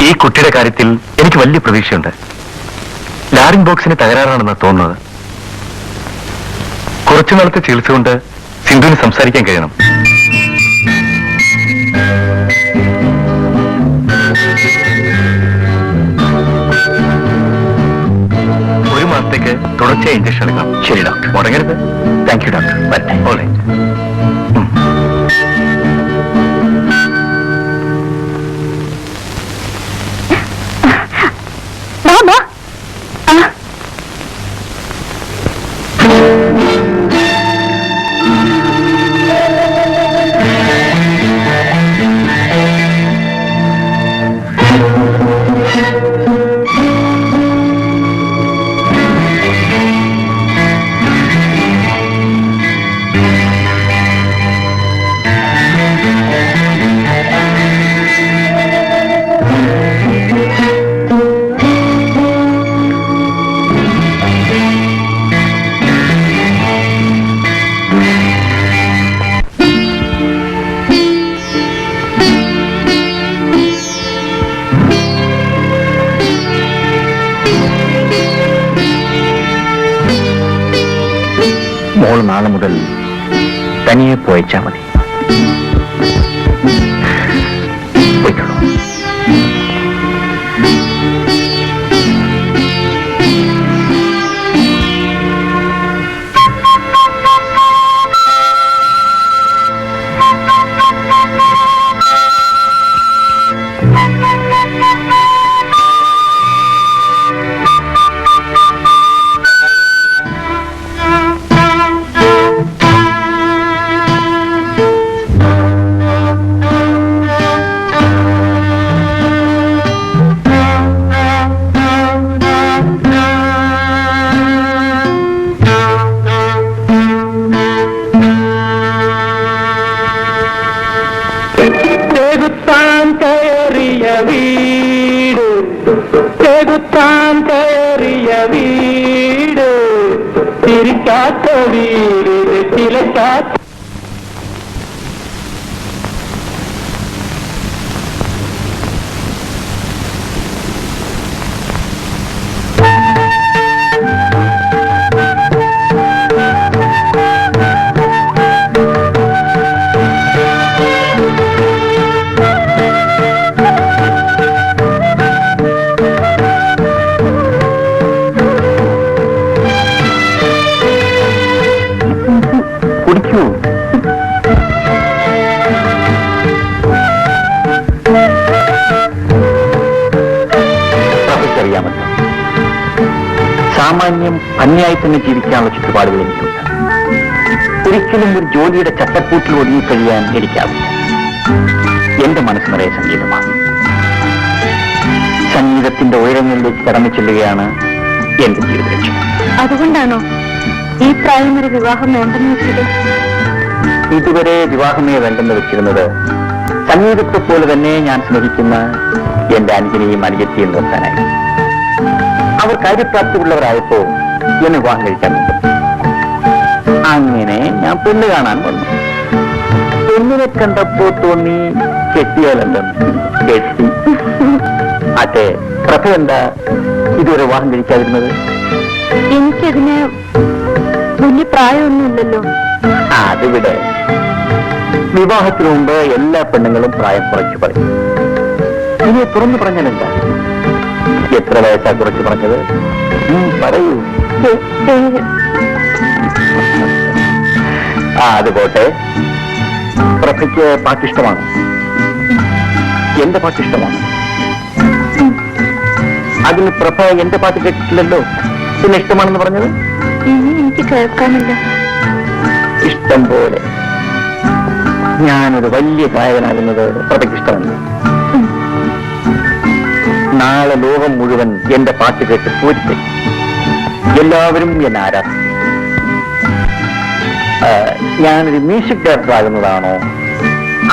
ഈ കുട്ടിയുടെ കാര്യത്തിൽ എനിക്ക് വലിയ പ്രതീക്ഷയുണ്ട്. ലാറിംഗ് ബോക്സിന് തകരാറാണെന്ന് തോന്നുന്നത്. കുറച്ചു നാളത്തെ ചികിത്സ കൊണ്ട് സിന്ധുവിന് സംസാരിക്കാൻ കഴിയണം. ഒരു മാസത്തേക്ക് തുടർച്ചയായി ഇഞ്ചക്ഷൻ എടുക്കണം. ശരി ഡോക്ടർ. മുടങ്ങരുത്. Thank you doctor. വരട്ടെ. ഓളെ മോൾ നാളെ മുതൽ തനിയെ പോയച്ചാ മതി. പോയിക്കോളൂ. വീട് തിരിക്കാത്ത വീട് ചിലക്കാത്ത സാമാന്യം ഭംഗിയായി തന്നെ ജീവിക്കാനുള്ള ചുറ്റുപാടുകൾ എനിക്കുണ്ട്. ഒരിക്കലും ഒരു ജോലിയുടെ ചട്ടക്കൂട്ടിൽ ഒതുങ്ങിക്കഴിയാൻ എനിക്കാവില്ല. എന്റെ മനസ്സ് നിറയെ സംഗീതമാണ്. സംഗീതത്തിന്റെ ഉയരങ്ങളിലേക്ക് കടന്നു ചെല്ലുകയാണ് എന്റെ ജീവിത ലക്ഷ്യം. അതുകൊണ്ടാണോ ഈ പ്രായം വരെ വിവാഹം വേണ്ടെന്ന് വെച്ചത്? ഇതുവരെ വിവാഹമേ വേണ്ടെന്ന് വെച്ചിരുന്നത് സംഗീതത്തെ പോലെ തന്നെ ഞാൻ സ്നേഹിക്കുന്ന എന്റെ അനുജനെയും അനുജത്തിയും നിർത്താനായി. അവർ കാര്യപ്രാപ്തിയുള്ളവരായപ്പോ എന്നെ വിവാഹം കഴിക്കാൻ വന്നു. അങ്ങനെ ഞാൻ പെണ്ണ് കാണാൻ വന്നു. പെണ്ണിനെ കണ്ടപ്പോ തോന്നി കെട്ടിയാലെന്തെന്ന്. കെട്ടി. അതെ, പ്രഭ എന്താ ഇതുവരെ വിവാഹം കഴിക്കാതിരുന്നത്? എനിക്കതിന് വലിയ പ്രായമൊന്നുമില്ലല്ലോ. അതിവിടെ വിവാഹത്തിനു മുമ്പ് എല്ലാ പെണ്ണുങ്ങളും പ്രായം കുറച്ചു പറയും. ഇനി തുറന്നു പറഞ്ഞാലെന്താ? എത്ര വയസ്സാ കുറച്ച് പറഞ്ഞത്? പറയൂ. അത് പോട്ടെ. പ്രഭയ്ക്ക് പാട്ടിഷ്ടമാണ്. എന്റെ പാട്ടിഷ്ടമാണ്. അതിന് പ്രഭ എന്റെ പാട്ട് കേട്ടിട്ടില്ലല്ലോ. പിന്നെ ഇഷ്ടമാണെന്ന് പറഞ്ഞത്? എനിക്ക് കേൾക്കാനില്ല. ഇഷ്ടം പോലെ. ഞാനൊരു വലിയ ഗായകനാകുന്നത് പ്രഭയ്ക്ക് ഇഷ്ടമല്ല. നാളെ ലോകം മുഴുവൻ എന്റെ പാട്ട് കേട്ട് പൂരിക്കും. എല്ലാവരും എന്നെ ആരാധിക്കും. ഞാനൊരു മ്യൂസിക് ഡയറക്ടർ ആകുന്നതാണോ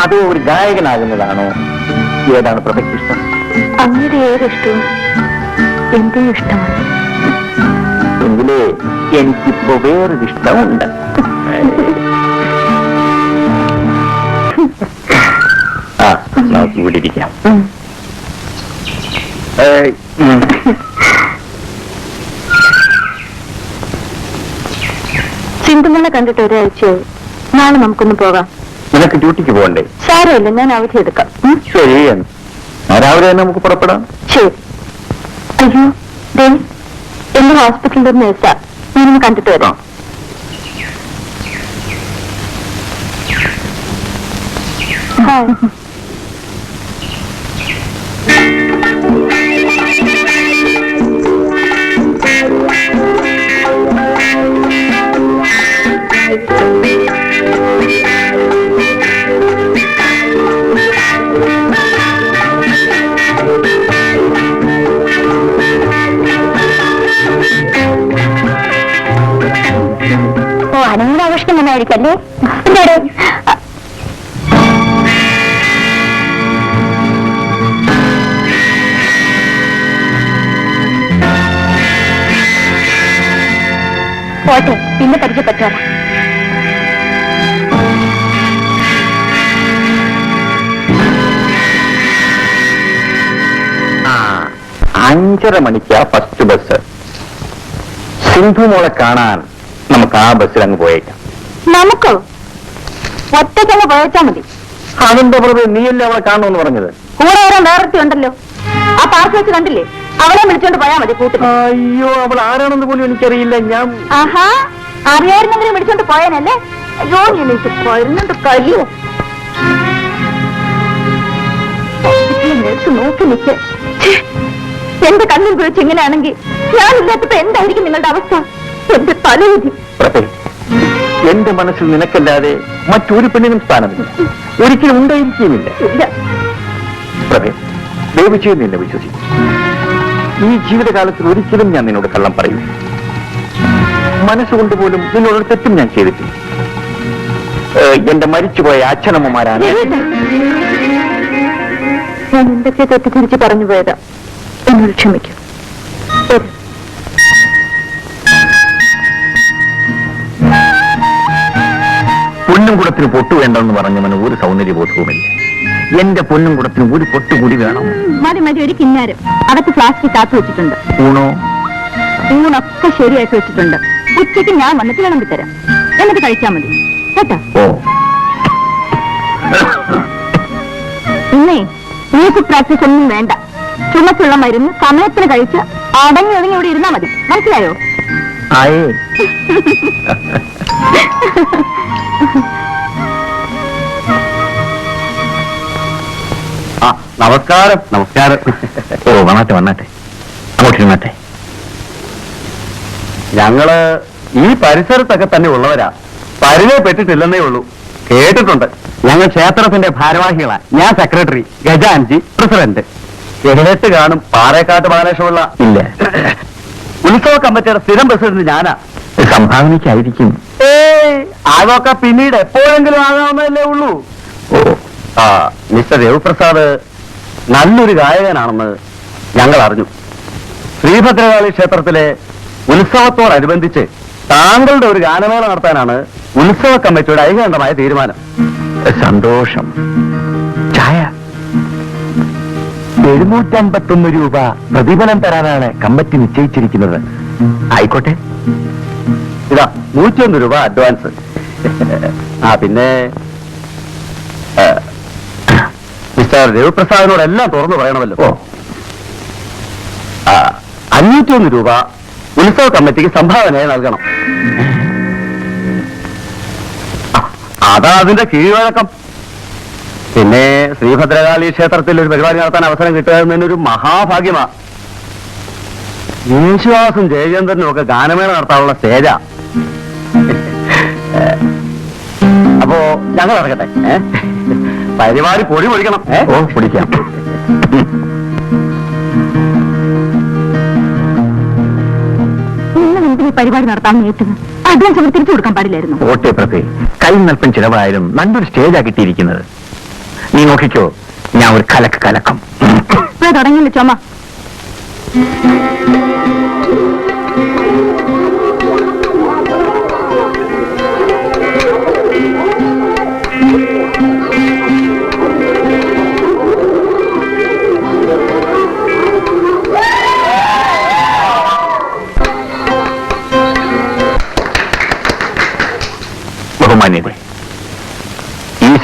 അതോ ഒരു ഗായകനാകുന്നതാണോ? ഏതാണ് പ്രഭയ്ക്ക് ഇഷ്ടം? അങ്ങനെ ഏതിഷ്ടവും എന്റെ ഇഷ്ടമാണ്. എങ്കിലേ എനിക്കിപ്പോ വേറൊരു ഇഷ്ടമുണ്ട്. നമുക്ക് ഇവിടെ ഇരിക്കാം. സിന്ധുമണ്ണെ കണ്ടിട്ട് ഒരാഴ്ചയായി. നാളെ നമുക്കൊന്ന് പോകാം. നിനക്ക് ഡ്യൂട്ടിക്ക് പോകണ്ടേ? സാരമില്ല, ഞാൻ അവധി എടുക്കാം. ശരി, രാവിലെ തന്നെ നമുക്ക് പുറപ്പെടാം. ശരി. അയ്യോ ദേ, എന്റെ ഹോസ്പിറ്റലിൽ ഒരു നേഴ്സാ, ഞാനൊന്ന് കണ്ടിട്ട് വരാം. ഹായ്. അനങ്ങനെ ആഘോഷിക്കും തന്നെയായിരിക്കല്ലേ? പോട്ടെ, പിന്നെ പരിചയപ്പെട്ടാണ്. അഞ്ചര മണിക്കാ ഫസ്റ്റ് ബസ്. സിന്ധു മോളെ കാണാൻ നമുക്ക് ആ ബസ്സിൽ അങ്ങ് പോയേക്കാം. നമുക്കോ? ഒറ്റയ്ക്കങ്ങ് പോയച്ചാ മതി. അതിന്റെ പുറമെ നീയല്ലേ അവളെ കാണുമെന്ന് പറഞ്ഞത്? കൂടെ വരാൻ വേറൊരുത്തി ഉണ്ടല്ലോ, ആ പാർക്ക് വെച്ച് കണ്ടില്ലേ? അവളെ വിളിച്ചോണ്ട് പോയാ മതി കൂട്ടിന്. അയ്യോ, അവൾ ആരാണെന്ന് പോലും എനിക്കറിയില്ല. ഞാൻ ആഹാ, അറിയായിരുന്നെങ്കിലും വിളിച്ചോണ്ട് പോയാനല്ലേ? അയ്യോ, എനിക്ക് വരുന്നുണ്ട് കഴിയോ. നോക്കി നിൽക്ക്. എന്റെ കണ്ണിൽ കുറിച്ച് ഇങ്ങനെയാണെങ്കിൽ ഞാനില്ലാത്തപ്പോ എന്തായിരിക്കും നിങ്ങളുടെ അവസ്ഥ? എന്റെ തലവിധി. എന്റെ മനസ്സിൽ നിനക്കല്ലാതെ മറ്റൊരു പെണ്ണിനും സ്ഥാനമില്ല, ഒരിക്കലും ഉണ്ടായിരിക്കുമില്ല. പ്രഭേ, ദയവ് ചെയ്ത് നിന്നെ വിശ്വസിക്കും. ഈ ജീവിതകാലത്തിൽ ഒരിക്കലും ഞാൻ നിന്നോട് കള്ളം പറയും. മനസ്സുകൊണ്ട് പോലും നിന്നോട് തെറ്റും ഞാൻ ചെയ്തിട്ടില്ല. എന്റെ മരിച്ചുപോയ അച്ഛനമ്മമാരാണ്. ഞാൻ എന്തൊക്കെ തെറ്റിദ്ധരിച്ച് പറഞ്ഞു പോയതാ, എന്നോട് ക്ഷമിക്കും. പൊന്നും കുടത്തിന് പൊട്ടു വേണ്ടെന്ന് പറഞ്ഞവന് ഒരു സൗന്ദര്യബോധവുമില്ല. എന്റെ പൊന്നും കുടത്തിന് ഒരു പൊട്ടു കൂടി വേണം. മതി മതി, ഒരു കിന്നാരം അകത്ത് ഫ്ലാസ്കിൽ കാത്തു വെച്ചിട്ടുണ്ട്. ഊണോ? ഊണൊക്കെ ശരിയാക്കി വെച്ചിട്ടുണ്ട്. ഉച്ചയ്ക്ക് ഞാൻ വന്നിട്ട് വിളമ്പിത്തരാം, എന്നിട്ട് കഴിച്ചാൽ മതി കേട്ടോ. ഓ, ഇന്നേ മ്യൂസിക് പ്രാക്ടീസ് ഒന്നും വേണ്ട. ചുമച്ചുള്ള മരുന്ന് സമയത്തിന് കഴിച്ച് അടങ്ങി ഒതുങ്ങി ഇവിടെ ഇരുന്നാ മതി. മനസ്സിലായോ? ആയേ. നമസ്കാരം. നമസ്കാരം. ഓ, വന്നാട്ടെ വന്നാട്ടെ, അങ്ങോട്ട് ഇരുന്നാട്ടെ. ഞങ്ങള് ഈ പരിസരത്തൊക്കെ തന്നെ ഉള്ളവരാ, പരിചയപ്പെട്ടിട്ടില്ലെന്നേ ഉള്ളൂ. കേട്ടിട്ടുണ്ട്. ഞങ്ങൾ ക്ഷേത്രത്തിന്റെ ഭാരവാഹികളാ. ഞാൻ സെക്രട്ടറി, ഗജാൻജി പ്രസിഡന്റ്. എഴുന്നേറ്റ് കാണും. പാറേക്കാട്ട് ബാലകൃഷ്ണപിള്ള ഇല്ല. ഉത്സവ കമ്മിറ്റിയുടെ സ്ഥിരം പ്രസിഡന്റ് ഞാനാ. സംഭാവനയ്ക്കായിരിക്കും. അതൊക്കെ പിന്നീട് എപ്പോഴെങ്കിലും ആകാവുന്നതല്ലേ ഉള്ളൂ. ഓ, മിസ്റ്റർ രവിപ്രസാദ് നല്ലൊരു ഗായകനാണെന്ന് ഞങ്ങൾ അറിഞ്ഞു. ശ്രീഭദ്രകാളി ക്ഷേത്രത്തിലെ ഉത്സവത്തോടനുബന്ധിച്ച് താങ്കളുടെ ഒരു ഗാനമേള നടത്താനാണ് ഉത്സവ കമ്മിറ്റിയുടെ ഐകകണ്ഠമായ തീരുമാനം. സന്തോഷം. ചായ 751 രൂപ പ്രതിഫലം തരാനാണ് കമ്മിറ്റി നിശ്ചയിച്ചിരിക്കുന്നത്. ആയിക്കോട്ടെ, ഇതാ 101 രൂപ അഡ്വാൻസ്. പിന്നെ മിസ്റ്റർ രവിപ്രസാദിനോട് എല്ലാം തുറന്നു പറയണമല്ലോ. 501 രൂപ ഉത്സവ കമ്മിറ്റിക്ക് സംഭാവനയായി നൽകണം. അതാ അതിന്റെ കീഴ്വഴക്കം. പിന്നെ ശ്രീഭദ്രകാളി ക്ഷേത്രത്തിൽ ഒരു പരിപാടി നടത്താൻ അവസരം കിട്ടുക എന്നൊരു മഹാഭാഗ്യമാ. യേശുദാസും ജയചന്ദ്രനും ഒക്കെ ഗാനമേള നടത്താനുള്ള സ്റ്റേജാ. അപ്പോ ഞങ്ങൾ ഇറങ്ങട്ടെ. പരിപാടി പൊടി പൊടിക്കണം. ഓ, പൊടിക്കാം. പരിപാടി നടത്താൻ ഏറ്റത് അഡ്വാൻസ് അവർ തിരിച്ചു കൊടുക്കാൻ പാടില്ലായിരുന്നു. ഓട്ടെ പ്രഭേ, കൈ നൽപ്പൻ ചിലവായാലും നല്ലൊരു സ്റ്റേജാ കിട്ടിയിരിക്കുന്നത്. നീ നോക്കിക്കോ, ഞാൻ ഒരു കലക്കം. തുടങ്ങിയില്ല ചുമ.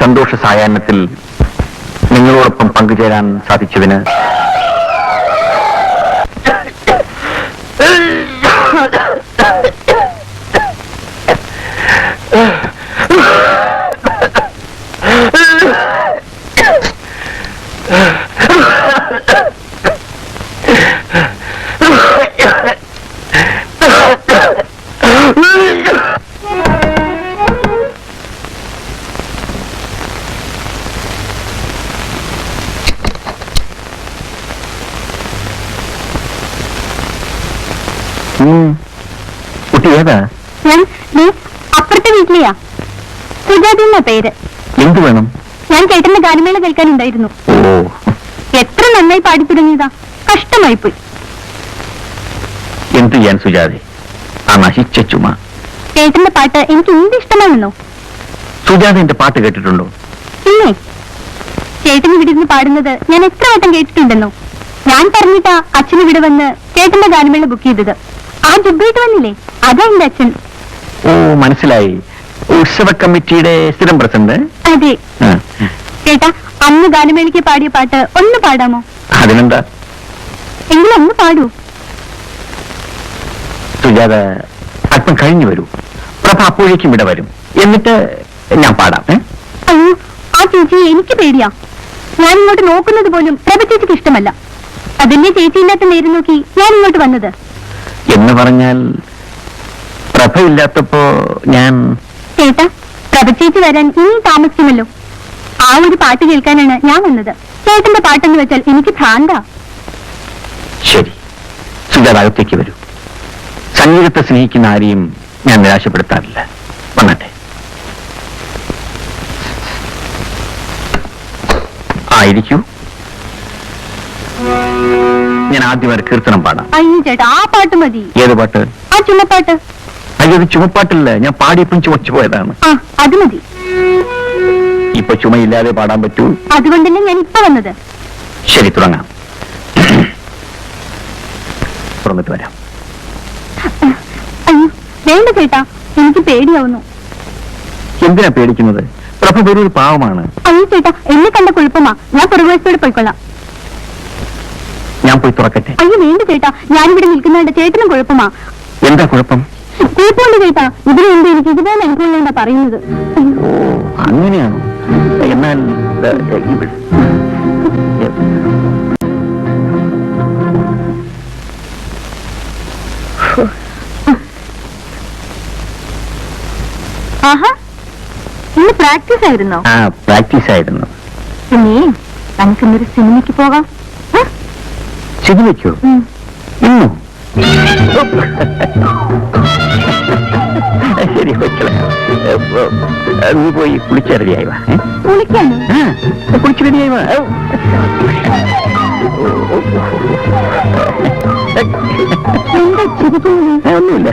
സന്തോഷ സായാഹ്നത്തിൽ നിങ്ങളോടൊപ്പം പങ്കുചേരാൻ സാധിച്ചതിന് കുട്ടി ഏതാ? ഞാൻ അപ്പുറത്തെ വീട്ടിലെയാ. സുജാത എന്ന പേര്. എന്ത് വേണം? ഞാൻ ചേട്ടന്റെ ഗാനമേള കേൾക്കാനുണ്ടായിരുന്നു. ഓ, എത്ര നന്നായി പാടി തുടങ്ങിയതാ. കഷ്ടമായി പോയി. എന്ത് ചെയ്യാൻ സുജാതെ, ആ നശിച്ച ചുമ. ചേട്ടന്റെ പാട്ട് എനിക്ക് എന്ത് ഇഷ്ടമാണെന്നോ. സുജാത എന്റെ പാട്ട് കേട്ടിട്ടുണ്ടോ? പിന്നെ ചേട്ടൻ ഇവിടെ ഇരുന്ന് പാടുന്നത് ഞാൻ എത്ര വട്ടം കേട്ടിട്ടുണ്ടെന്നോ. ഞാൻ പറഞ്ഞിട്ടാ അച്ഛൻ ഇവിടെ വന്ന് ചേട്ടന്റെ ഗാനമേള ബുക്ക് ചെയ്തത്. ആ ജുബായിട്ട് വന്നില്ലേ, അതാ എന്റെ അച്ഛൻ. ഓ, മനസ്സിലായി. ഉത്സവ കമ്മിറ്റിയുടെ സ്ഥിരം പ്രസിഡന്റ്. അതെ. ചേട്ടാ, അന്ന് ഗാനമേളയ്ക്ക് പാടിയ പാട്ട് ഒന്ന് പാടാമോ? അതിനെന്താ, എങ്കിലും ഒന്ന് പാടൂ. സുജാത അല്പം കഴിഞ്ഞു വരൂ. പ്രഭ അപ്പോഴേക്കും ഇവിടെ വരും. എന്നിട്ട് ഞാൻ പാടാം. അയ്യോ, ആ ചേച്ചി എനിക്ക് പേടിയാ. ഞാൻ ഇങ്ങോട്ട് നോക്കുന്നത് പോലും പ്രഭ ചേച്ചിക്ക് ഇഷ്ടമല്ല. അതിന്റെ ചേച്ചിയില്ലാത്ത നേരം നോക്കി ഞാൻ ഇങ്ങോട്ട് വന്നത്. എന്ന് പറഞ്ഞാൽ പ്രഭയില്ലാത്തപ്പോ ഞാൻ... ചേട്ടാ, പ്രഭ ചേച്ചി വരാൻ ഇനിയും താമസിക്കുമല്ലോ. ആ ഒരു പാട്ട് കേൾക്കാനാണ് ഞാൻ വന്നത്. ചേട്ടന്റെ പാട്ടെന്ന് വെച്ചാൽ എനിക്ക് ഭ്രാന്താ. ശരി, സുജാത അകത്തേക്ക് വരൂ. സംഗീതത്തെ സ്നേഹിക്കുന്ന ആരെയും ഞാൻ നിരാശപ്പെടുത്താറില്ല. വന്നട്ടെ. ആയിരിക്കൂ. ഞാൻ ആദ്യം ഒരു കീർത്തനം പാടാം. അയ്യോ ചേട്ടാ, ആ പാട്ട് മതി. ഏത് പാട്ട്? ആ ചുമപ്പാട്ട്. അയ്യോ, അത് ചുമപ്പാട്ടില്ല. ഞാൻ പാടിയപ്പം ചുമച്ചു പോയതാണ്. ആ, അത് മതി. ഇപ്പൊ ചുമയില്ലാതെ പാടാൻ പറ്റൂ? അതുകൊണ്ടല്ലേ ഞാൻ ഇപ്പൊ വന്നത്. ശരി, തുടങ്ങാം. തുറന്നിട്ട് വരാം. അയ്യോ വേണ്ട ചേട്ടാ, എനിക്ക് പേടിയാവുന്നു. എന്തിനാ പേടിക്കുന്നത്? പ്രഭ ഒരു പാവമാണ്. അയ്യോ ചേട്ടാ, എന്നെ കണ്ട കുഴപ്പമാ. ഞാൻ പുറകുവശത്തോടെ പോയിക്കൊള്ളാം. ഞാൻ പോയി തുറക്കട്ടെ? അയ്യോ വേണ്ട ചേട്ടാ, ഞാനിവിടെ നിൽക്കുന്നതിന്റെ ചേട്ടനും കുഴപ്പമാ. എന്താ കുഴപ്പം? കുഴപ്പമുണ്ട് ചേട്ടാ. ഇതിന് മുമ്പ് എനിക്ക് ഇതുപോലെ അനുഭവം പറയുന്നത്. ഓ, അങ്ങനെയാണോ? എന്നാൽ ആഹാ, ഇന്ന് പ്രാക്ടീസ് ആയിരുന്നോ? ആ, പ്രാക്ടീസ് ആയിരുന്നു. പിന്നെ നമുക്കിന്നൊരു സിനിമയ്ക്ക് പോകാം. സിനിമയ്ക്കോ? ഇന്നോ? ശരി, നീ പോയി കുളിച്ച് റെഡിയായി വാ. കുളിക്കാനോ? കുളിച്ച് റെഡിയായി വാ. എന്താ ചിരിക്കുന്നത്? ഒന്നുമില്ല.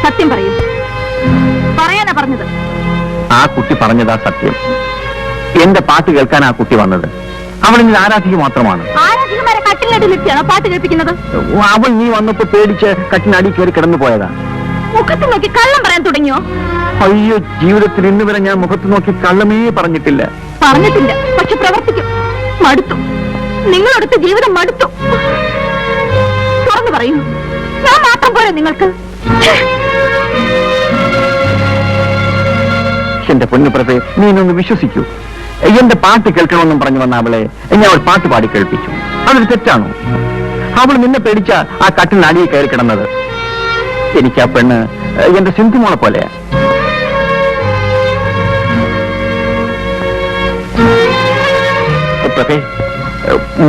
സത്യം പറയൂ. പറയാനാ പറഞ്ഞത്. ആ കുട്ടി പറഞ്ഞതാ സത്യം. എന്റെ പാട്ട് കേൾക്കാൻ ആ കുട്ടി വന്നത്. അവൾ ഇന്ന് ആരാധിക മാത്രമാണ്. ആരാധികമാരെ കട്ടിലടിയിലിട്ടാണോ പാട്ട് കേൾപ്പിക്കുന്നത്? അവൾ നീ വന്നപ്പോ പേടിച്ച് കട്ടിനടി കയറി കിടന്നു പോയതാ. മുഖത്ത് നോക്കി കള്ളം പറയാൻ തുടങ്ങിയോ? അയ്യോ, ജീവിതത്തിൽ ഇന്ന് വരെ ഞാൻ മുഖത്ത് നോക്കി കള്ളമേ പറഞ്ഞിട്ടില്ല. പറഞ്ഞിട്ടില്ല, പക്ഷെ പ്രവർത്തിക്കും. മടുത്തു. നിങ്ങളടുത്ത ജീവിതം മടുത്തു. തുറന്നു പറയൂ, ഞാൻ മാത്രം പോരെ നിങ്ങൾക്ക്? എന്റെ പൊന്നുപ്രഭേ, നീ എന്നൊന്ന് വിശ്വസിക്കൂ. എന്റെ പാട്ട് കേൾക്കണമെന്നും പറഞ്ഞു വന്ന അവളെ ഞാൻ ഒരു പാട്ട് പാടി കേൾപ്പിച്ചു. അതൊരു തെറ്റാണോ? അവൾ നിന്നെ പേടിച്ച ആ കട്ടിൽ അടിയിൽ കയറി കിടന്നത്. എനിക്ക് ആ പെണ്ണ് എന്റെ സിന്ധുമോളെ പോലെയാ. പ്രഭേ,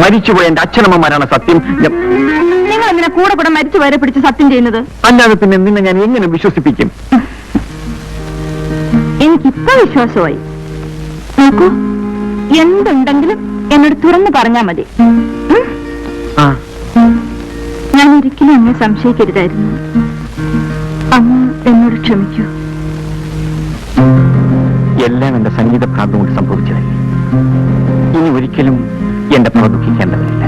മരിച്ചുപോയ എന്റെ അച്ഛനമ്മമാരാണ് സത്യം. നിങ്ങൾ എങ്ങനെ കൂടെ കൂടെ മരിച്ചു വരെ പിടിച്ച് സത്യം ചെയ്യുന്നത്? അല്ലാതെ പിന്നെ നിന്നെ ഞാൻ എങ്ങനെ വിശ്വസിപ്പിക്കും? എനിക്കിപ്പോ വിശ്വാസമായി. നോക്കൂ, എന്തുണ്ടെങ്കിലും എന്നോട് തുറന്നു പറഞ്ഞാ മതി. ഞാൻ ഒരിക്കലും എന്നെ സംശയിക്കരുതായിരുന്നു. അമ്മ എന്നോട് ക്ഷമിക്കൂ. എല്ലാം എന്റെ സംഗീത ഭ്രാന്തം കൊണ്ട് സംഭവിച്ചതല്ലേ. ഇനി ഒരിക്കലും എന്റെ പ്രഭ ദുഃഖിക്കേണ്ടതില്ല.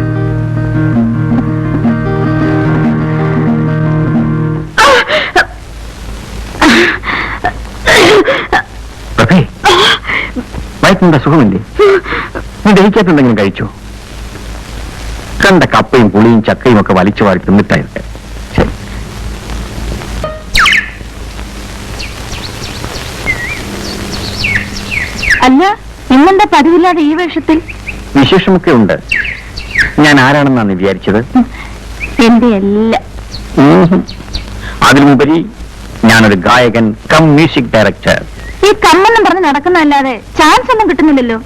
പ്രഭേ, വയറ്റിനുള്ള സുഖമില്ലേ? നീ ദഹിക്കാത്തുണ്ടെങ്കിലും കഴിച്ചോ? കണ്ട കപ്പയും പുളിയും ചക്കയും ഒക്കെ വലിച്ചു വാരി തിന്നിട്ടായിരുന്നു. ശരി. അല്ല, ഇന്നെന്താ പതിവില്ലാതെ ഈ വേഷത്തിൽ? വിശേഷമൊക്കെ ഉണ്ട്. ഞാൻ ആരാണെന്നാണ് വിചാരിച്ചത്? എന്റെ എല്ലാം. അതിലുപരി ഞാനൊരു ഗായകൻ കം മ്യൂസിക് ഡയറക്ടർ. ഈ കമ്മെന്നും പറഞ്ഞ് നടക്കുന്നതല്ലാതെ ചാൻസ് ഒന്നും കിട്ടുന്നില്ലല്ലോ.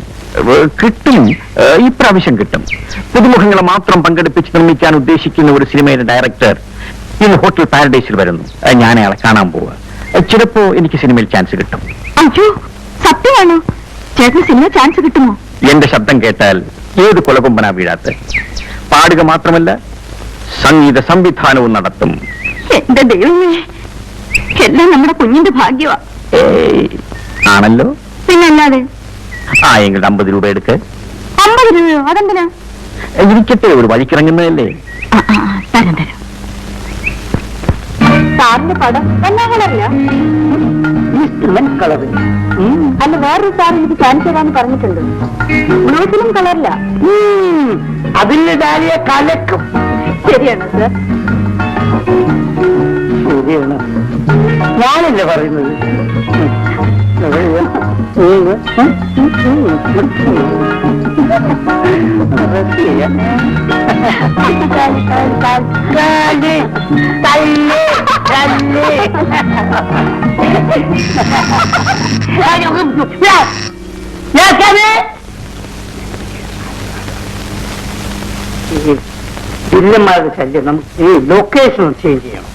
കിട്ടും, ഇപ്രാവശ്യം കിട്ടും. പുതുമുഖങ്ങളെ മാത്രം പങ്കെടുപ്പിച്ച് നിർമ്മിക്കാൻ ഉദ്ദേശിക്കുന്ന ഒരു സിനിമയുടെ ഡയറക്ടർ ഇന്ന് ഹോട്ടൽ പാരഡൈസിൽ വരുന്നു. ഞാൻ അയാളെ കാണാൻ പോവുക. ചിലപ്പോ എനിക്ക് സിനിമയിൽ ചാൻസ് കിട്ടും. അയ്യോ, സത്യമാണോ? ചേട്ടന് സിനിമ ചാൻസ് കിട്ടുമോ? എന്റെ ശബ്ദം കേട്ടാൽ ഏത് കൊലകൊമ്പനാ വീഴാത്ത. പാടുക മാത്രമല്ല, സംഗീത സംവിധാനവും നടത്തും. എന്റെ ദൈവമേ, എല്ലാം നമ്മുടെ കുഞ്ഞിന്റെ ഭാഗ്യമാ. ആണല്ലോ. പിന്നല്ലാതെ. എങ്കിൽ 50 രൂപ എടുക്ക്. 50 രൂപയോ? അതെന്തിനാ? ഇരിക്കട്ടെ, ഒരു വഴിക്കിറങ്ങുന്നതല്ലേ. തരാം തരാം. സാറിന്റെ പടം എന്നാ കളറില്ല? Instrument colour. അല്ല, വേറൊരു സാർ എനിക്ക് ചാൻസ് തരാന്ന് പറഞ്ഞിട്ടുണ്ട്. ബ്ലൂസിലും കളറില്ല. അതിന്റെ ഡാലിയ കലക്കും. ശരിയാണോ സാർ? ശരിയാണ്, ഞാനല്ലേ പറയുന്നത്. വില്ലന്മാരുടെ ശല്യം നമുക്ക് ഈ ലൊക്കേഷൻ ചേഞ്ച് ചെയ്യണം.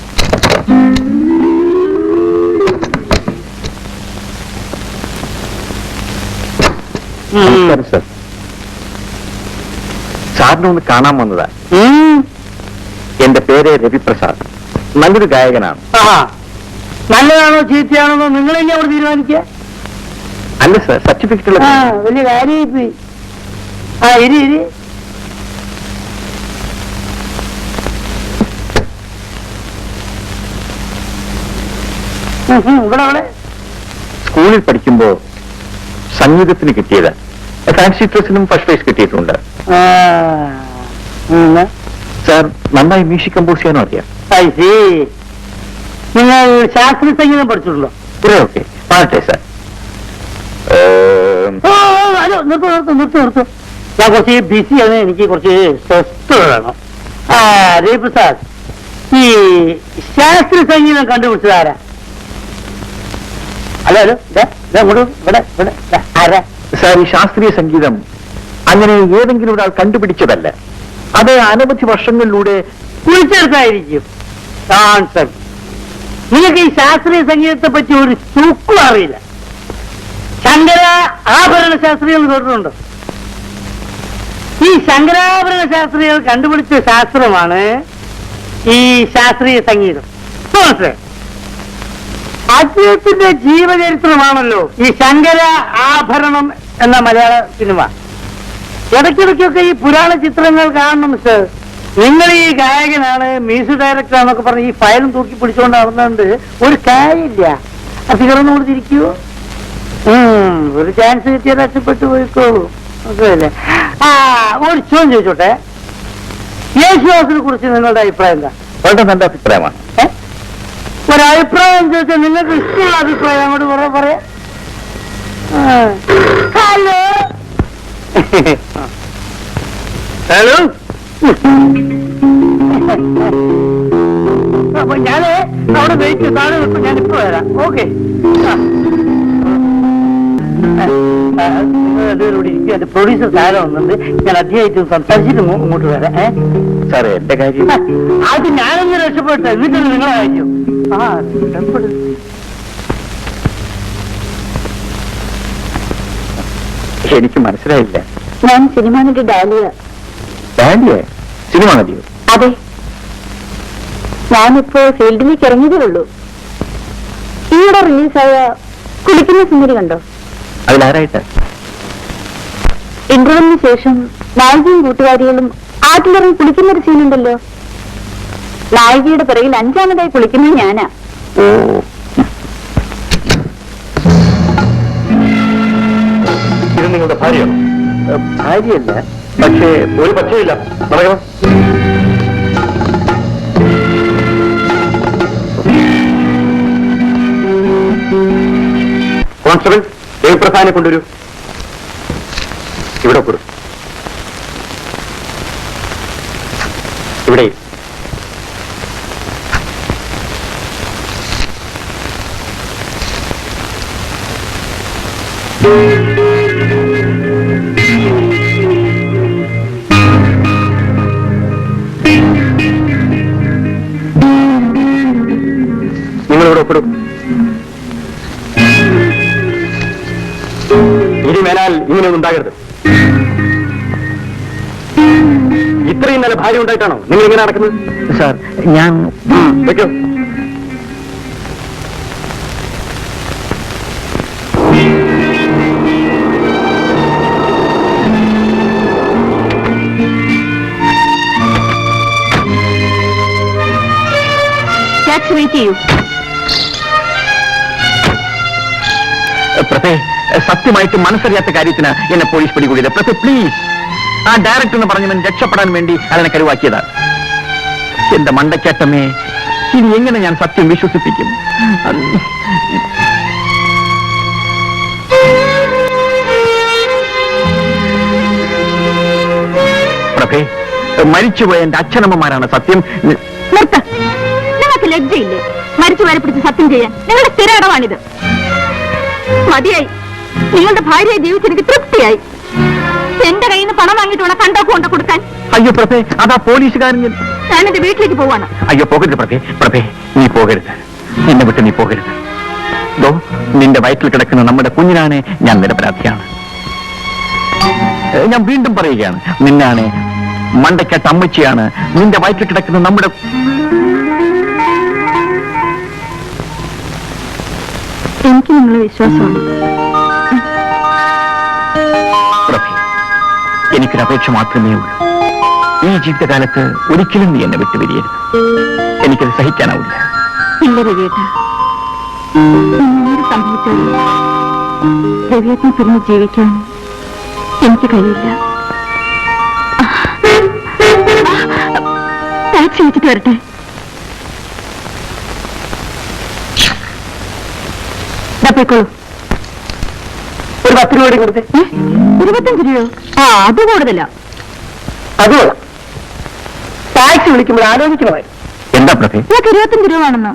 സർ, സാറിനെ ഒന്ന് കാണാൻ വന്നതാ. എന്റെ പേര് രവിപ്രസാദ്. നല്ലൊരു ഗായകനാണ്. നല്ലതാണോ ചീത്തയാണോ നിങ്ങൾ തന്നെ അവിടെ തീരുമാനിക്കുക. അല്ല സർ, സർട്ടിഫിക്കറ്റ് ഉള്ള വലിയ കാര്യമായി. ഇരി ഇവിടെ സ്കൂളിൽ പഠിക്കുമ്പോ സംഗീതത്തിന് കിട്ടിയത്. ഫാൻസി ഡ്രസ്സിനും ഫസ്റ്റ് പ്രൈസ് കിട്ടിയിട്ടുണ്ട്. സാർ നന്നായി മ്യൂസിക് കമ്പോസ് ചെയ്യാനും അറിയാം. നിങ്ങൾ ശാസ്ത്രീയ സംഗീതം പഠിച്ചിട്ടുണ്ടോ? ഓക്കെ, പാടട്ടെ സാർ. നിർത്തും. ഞാൻ കുറച്ച് ബിസിയാണ്, എനിക്ക് കുറച്ച് സ്വസ്ഥ വേണം. രവിപ്രസാദ്, ഈ ശാസ്ത്രീയ സംഗീതം കണ്ടുപിടിച്ചതാരാ? ഹലോ, ഇവിടെ ആരാ? സാർ, ഈ ശാസ്ത്രീയ സംഗീതം അങ്ങനെ ഏതെങ്കിലും ഒരാൾ കണ്ടുപിടിച്ചതല്ല. അത് അനവധി വർഷങ്ങളിലൂടെ കുഴിച്ചെടുത്തായിരിക്കും. നിങ്ങൾക്ക് ഈ ശാസ്ത്രീയ സംഗീതത്തെ പറ്റി ഒരു ചുക്കും അറിയില്ല. ശങ്കര ആഭരണ ശാസ്ത്രികൾ കേട്ടിട്ടുണ്ടോ? ഈ ശങ്കരാഭരണ ശാസ്ത്രികൾ കണ്ടുപിടിച്ച ശാസ്ത്രമാണ് ഈ ശാസ്ത്രീയ സംഗീതം. മനസ്സിലായി? അദ്ദേഹത്തിന്റെ ജീവചരിത്രമാണല്ലോ ഈ ശങ്കര ആഭരണം എന്ന മലയാള സിനിമ. ഇടയ്ക്കിടയ്ക്കൊക്കെ ഈ പുരാണ ചിത്രങ്ങൾ കാണണം സർ. നിങ്ങൾ ഈ ഗായകനാണ്, മ്യൂസിക് ഡയറക്ടറാണെന്നൊക്കെ പറഞ്ഞ് ഈ ഫയലും തൂക്കി പിടിച്ചുകൊണ്ട് നടന്നുകൊണ്ട് ഒരു കാര്യമില്ല. അധികറൊന്നും കൊടുത്തിരിക്കുവോ? ഒരു ചാൻസ് കിട്ടിയാൽ രക്ഷപ്പെട്ടു പോയിക്കോളൂ. അതല്ലേ. ഒരു ചോദ്യം ചോദിച്ചോട്ടെ, യേശുദാസിനെ കുറിച്ച് നിങ്ങളുടെ അഭിപ്രായം എന്താ? വളരെ നല്ല അഭിപ്രായമാണ്. ഒരഭിപ്രായം ചോദിച്ചാൽ നിങ്ങൾക്ക് ഇഷ്ടമുള്ള അഭിപ്രായം അങ്ങോട്ട് പറയാം. ഹലോ ഹലോ, അപ്പൊ ഞാന് അവിടെ വെയിറ്റ് താഴെ നിൽക്കും. ഞാനിപ്പോ വരാം. ഓക്കെ, രണ്ടുപേരോട് ഇരിക്കും. എന്റെ പ്രൊഡ്യൂസർ താഴെ വന്നിട്ടുണ്ട്. ഞാൻ അദ്ദേഹമായിട്ട് സംസാരിച്ചിട്ട് ഇങ്ങോട്ട് വരാം. സാറേ, എന്റെ കാര്യം അത് ഞാനൊന്ന് രക്ഷപ്പെട്ടെ, എന്നിട്ട് നിങ്ങളെ കാര്യം. എനിക്ക് മനസ്സിലായില്ല. ഞാൻ സിനിമ നടി ഡാലിയ. ഡാലിയ? സിനിമ നടിയോ? അതെ, ഞാനിപ്പോ ഫീൽഡിലേക്ക് ഇറങ്ങിയതേ ഉള്ളൂ. ഈയിടെ റിലീസായ കുളിക്കുന്ന സുന്ദരി കണ്ടോ? അതിലാരായിട്ട്? ഇന്റർവെല്ലിന് ശേഷം നായികയും കൂട്ടുകാരികളും ആറ്റിലിറങ്ങി കുളിക്കുന്നൊരു സീനുണ്ടല്ലോ. നായികയുടെ പിറകിൽ 5ാമതായി കുളിക്കുന്നത് ഞാനാ. ഓ, ഇത് നിങ്ങളുടെ ഭാര്യയാണോ? ഭാര്യയല്ല, പക്ഷേ ഒരു പക്ഷേയില്ല. പറയണം. കോൺസ്റ്റബിൾ, ദേവപ്രസാദിനെ കൊണ്ടുവരൂ. ഇവിടെ കൊടു. ഇവിടെ നിങ്ങളിവിടെ ഒപ്പിടും. ഇനി മേലാൽ ഇങ്ങനെയൊന്നും ഉണ്ടാകരുത്. ഇത്രയും നല്ല ഭാര്യ ഉണ്ടായിട്ടാണോ നിങ്ങൾ ഇങ്ങനെ നടക്കുന്നത്? സാർ, ഞാൻ വെക്കോ. വെയിറ്റ് ചെയ്യൂ. പ്രഭേ, സത്യമായിട്ട് മനസ്സറിയാത്ത കാര്യത്തിന് എന്നെ പോലീസ് പിടികൂടിയത്. പ്രഭേ, പ്ലീസ്. ആ ഡയറക്ടർ എന്ന് പറഞ്ഞവൻ രക്ഷപ്പെടാൻ വേണ്ടി അതിനെ കരുവാക്കിയതാണ്. എന്റെ മണ്ടക്കേറ്റമേ, ഇനി എങ്ങനെ ഞാൻ സത്യം വിശ്വസിപ്പിക്കും? പ്രഭേ, മരിച്ചുപോയ എന്റെ അച്ഛനമ്മമാരാണ് സത്യം. നിങ്ങൾക്ക് ലജ്ജയില്ലേ മരിച്ചു വരെ പിടിച്ച് സത്യം ചെയ്യാൻ? നിങ്ങളുടെ സ്ഥിര ഇടമാണിത്. മതിയായി. നിങ്ങളുടെ ഭാര്യയെ ജീവിച്ചെനിക്ക് തൃപ്തിയായി. എന്റെ കയ്യിൽ നിന്ന് പണം വാങ്ങിയിട്ട് വേണം കണ്ടോക്ക് കൊണ്ട് കൊടുക്കാൻ. അയ്യോ പ്രഭേ, അതാ പോലീസുകാരൻ. ഞാനെന്റെ വീട്ടിലേക്ക് പോവാണ്. അയ്യോ പോകരുത് പ്രഭേ. പ്രഭേ, നീ പോകരുത്. നിന്നെ വിട്ട് നീ പോകരുത്. ദോ, നിന്റെ വയറ്റിൽ കിടക്കുന്ന നമ്മുടെ കുഞ്ഞിനാണ് ഞാൻ നിരപരാധിയാണ്. ഞാൻ വീണ്ടും പറയുകയാണ്, നിന്നാണ് മണ്ടയ്ക്കട്ട അമ്മച്ചിയാണ്. നിന്റെ വയറ്റിൽ കിടക്കുന്ന നമ്മുടെ എനിക്ക് നിങ്ങളെ വിശ്വാസമാണ്. പ്രഭേ, എനിക്കൊരപേക്ഷ മാത്രമേ ഉള്ളൂ. ഈ ജീവിതകാലത്ത് ഒരിക്കലും നീ എന്നെ വിട്ടുപിരിയരുത്. എനിക്കത് സഹിക്കാനാവില്ല. ഇല്ല രവിയേട്ട, എന്ത് സംഭവിച്ചാലും രവിയേട്ടനെ പിരിഞ്ഞ് ജീവിക്കാൻ എനിക്ക് കഴിയില്ല. ടാക്സി വെച്ചിട്ട് വരട്ടെ. പോയിക്കോളൂ. ഒരു 10 രൂപ കൊടുത്തേ. 25 രൂപയോ? ആ, അത് കൂടുതലാ. അത് കൊള്ളാം. ടാക്സി വിളിക്കുമ്പോൾ ആലോചിക്കണമായി. എന്താ പ്രഭേ? നിങ്ങൾക്ക് 25 രൂപ ആണെന്ന്.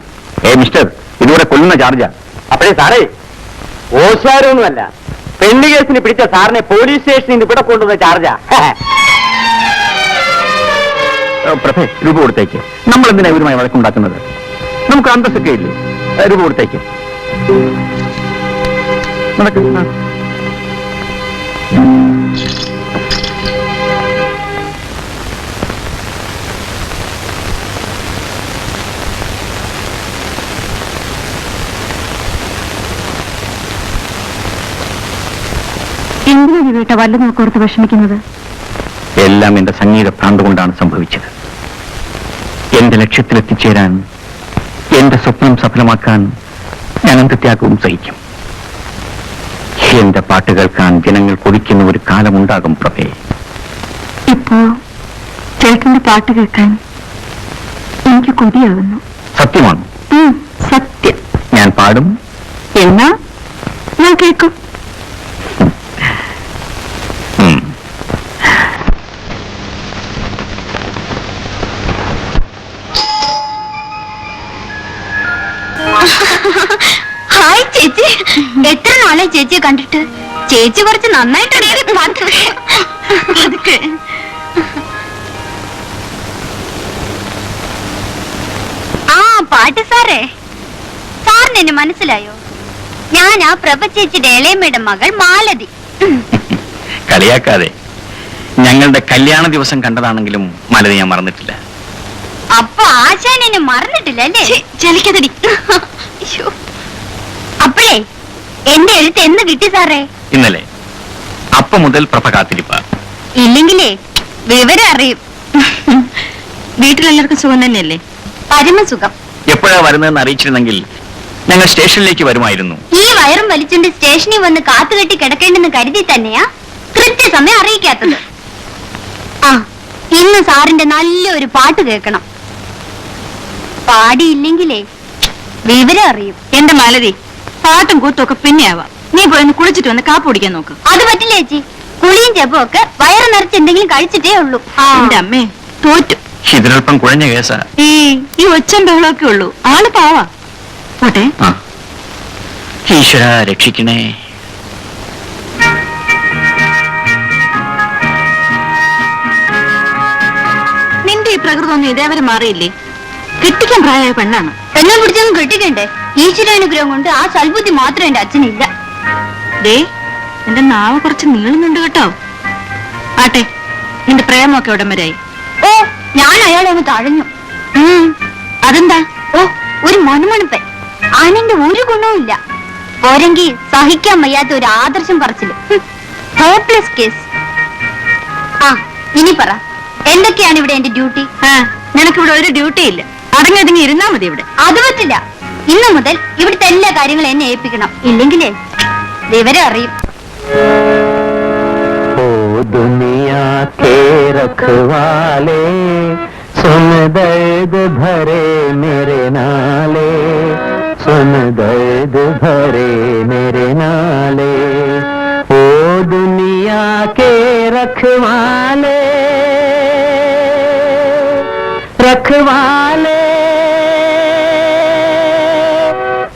മിസ്റ്റർ, ഇതുകൂടെ കൊല്ലുന്ന ചാർജാ. അപ്പോഴേ സാറേ, ഓശാരൊന്നുമല്ല, പെണ്ണ് കേസിന് പിടിച്ച സാറിനെ പോലീസ് സ്റ്റേഷനിൽ നിന്ന് ഇവിടെ കൊണ്ടുവന്ന ചാർജാ. പ്രഭേ, രൂപ കൊടുത്തേക്ക്. നമ്മൾ എന്തിനാ ഇവരുമായി വഴക്കുണ്ടാക്കുന്നത്? നമുക്ക് അന്തസ്സൊക്കെ ഇല്ലേ? രൂപ കൊടുത്തേക്ക്. നടക്ക്. എന്തിനാ രവിയേട്ട വല്ലതും ഓർത്ത് വിഷമിക്കുന്നത്? എല്ലാം എന്റെ സംഗീത ഭ്രാന്ത് കൊണ്ടാണ് സംഭവിച്ചത്. എന്റെ ലക്ഷ്യത്തിലെത്തിച്ചേരാൻ, എന്റെ സ്വപ്നം സഫലമാക്കാൻ ഞാൻ എന്ത് ത്യാഗവും സഹിക്കും. എന്റെ പാട്ട് കേൾക്കാൻ ജനങ്ങൾ കൊതിക്കുന്ന ഒരു കാലമുണ്ടാകും പ്രഭേ. ഇപ്പോ ചേട്ടന്റെ പാട്ട് കേൾക്കാൻ എനിക്ക് കൊതിയാകുന്നു. സത്യമാണ്. സത്യം. ഞാൻ പാടും. എന്നാ ഞാൻ കേൾക്കും. ഹായ് ചേച്ചി, എത്ര നാളെ ചേച്ചിയെ കണ്ടിട്ട്. ചേച്ചി കുറച്ച് നന്നായിട്ട് ആ പാട്ട് സാറേ, സാറിന് എന്നെ മനസ്സിലായോ? ഞാൻ ആ പ്രഭ ചേച്ചിയുടെ ഇളയമ്മയുടെ മകൾ മാലതി. കളിയാക്കാതെ. ഞങ്ങളുടെ കല്യാണ ദിവസം കണ്ടതാണെങ്കിലും മാലതി ഞാൻ മറന്നിട്ടില്ല. അപ്പൊ ആശാൻ എന്നെ മറന്നിട്ടില്ല അല്ലേ? ചലിക്കതടി. അപ്പോഴേ എന്റെ എഴുത്ത് എന്ന് കിട്ടി സാറേ? ഇന്നലെ. അപ്പം മുതൽ പ്രഭ കാത്തിരിപ്പ. ഇല്ലെങ്കിലേ വിവരം അറിയും. വീട്ടിലെല്ലാവർക്കും സുഖം തന്നെയല്ലേ? പരമസുഖം. എപ്പോഴാ വരുന്നതെന്ന് അറിയിച്ചിരുന്നെങ്കിൽ ഞങ്ങൾ സ്റ്റേഷനിലേക്ക് വരുമായിരുന്നു. ഈ വയറും വലിച്ചുകൊണ്ട് സ്റ്റേഷനിൽ വന്ന് കാത്തുകെട്ടി കിടക്കേണ്ടെന്ന് കരുതി തന്നെയാ കൃത്യസമയം അറിയിക്കാത്തത്. ആ, ഇന്ന് സാറിന്റെ നല്ലൊരു പാട്ട് കേൾക്കണം. പാടിയില്ലെങ്കിലേ വിവരം അറിയും. എന്റെ മാലതി, പാട്ടും കൂത്തും ഒക്കെ പിന്നെയാവാം. നീ പോയി കുളിച്ചിട്ട് വന്ന് കാപ്പ് കുടിക്കാൻ നോക്ക്. അത് പറ്റില്ല ചേച്ചി. കുളിയും ചെപ്പും ഒക്കെ വയറ് നിറച്ച് എന്തെങ്കിലും കഴിച്ചിട്ടേ ഉള്ളൂ. എന്റെ അമ്മേ, തോറ്റു. ഇതിനൽപ്പം കുഴഞ്ഞ കേസാ. ഈ ഒച്ചം ബഹളമൊക്കെ ഉള്ളൂ. ആള് പാവാ. പോട്ടെ. ഈശ്വര രക്ഷിക്കണേ. നിന്റെ ഈ പ്രകൃതമൊന്നും ഇതേവരെ മാറിയില്ലേ? കെട്ടിക്കാൻ പ്രായമായ പെണ്ണാണ്. എന്നെ പിടിച്ചൊന്നും കെട്ടിക്കണ്ടേ? ഈശ്വരാനുഗ്രഹം കൊണ്ട് ആ സൽബുദ്ധി മാത്രം എന്റെ അച്ഛനില്ല. ദേ, എന്റെ നാവ് കുറച്ച് നീളുന്നുണ്ട് കേട്ടോ. ആട്ടെ, നിന്റെ പ്രേമമൊക്കെ ഉടൻ വരായി. ഓ, ഞാൻ അയാളെ ഒന്ന് തഴഞ്ഞു. അതെന്താ? ഓ, ഒരു മണുമണുപ്പൻ. ആനന്റെ ഒരു ഗുണവും ഇല്ല. പോരെങ്കിൽ സഹിക്കാൻ വയ്യാത്ത ഒരു ആദർശം പറച്ചില്. Hopeless case. ആ, ഇനി പറ, എന്തൊക്കെയാണ് ഇവിടെ എന്റെ ഡ്യൂട്ടി? നിനക്കിവിടെ ഒരു ഡ്യൂട്ടി ഇല്ല. അടങ്ങി ഇരുന്നാ മതി ഇവിടെ. അത് പറ്റില്ല. ഇന്നു മുതൽ ഇവിടുത്തെ എല്ലാ കാര്യങ്ങളും എന്നെ ഏൽപ്പിക്കണം. ഇല്ലെങ്കിലേ വിവരം അറിയും. दुनिया के रखवाले सुन दर्द भरे मेरे नाले, सुन दर्द भरे मेरे नाले, ओ दुनिया के रखवाले, रखवाले,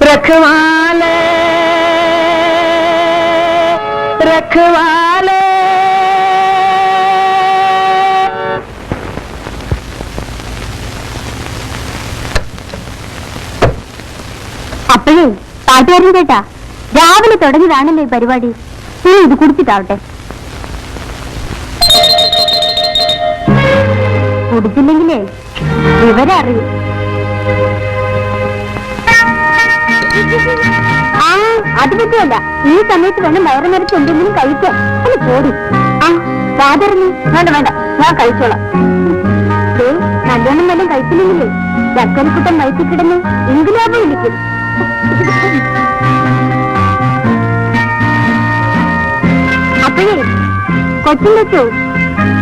रखवाले, रखवाले. അപ്പോഴേ പാട്ടുകാരൻ കേട്ടാ, രാവിലെ തുടങ്ങിയതാണല്ലോ ഈ പരിപാടി. ഇനി ഇത് കുടിച്ചിട്ടാവട്ടെ. കുടിച്ചില്ലെങ്കിലേ വിവരം അറിയും. ആ, അത് പറ്റുമല്ല. ഈ സമയത്ത് വേണം വയറ് നിറച്ച് എന്തെങ്കിലും കഴിക്കാൻ. അത് പോടി. ആ, വാതിറങ്ങി. വേണ്ട വേണ്ട, ഞാൻ കഴിച്ചോളാം. നല്ലോണം വല്ലതും കഴിച്ചില്ലെങ്കിലേ ചക്കരക്കുട്ടൻ വയറ്റിൽ കിടന്ന് ഇംഗുലാബ് വിളിക്കും. അപ്പോഴേ കൊച്ചും വെച്ചോ,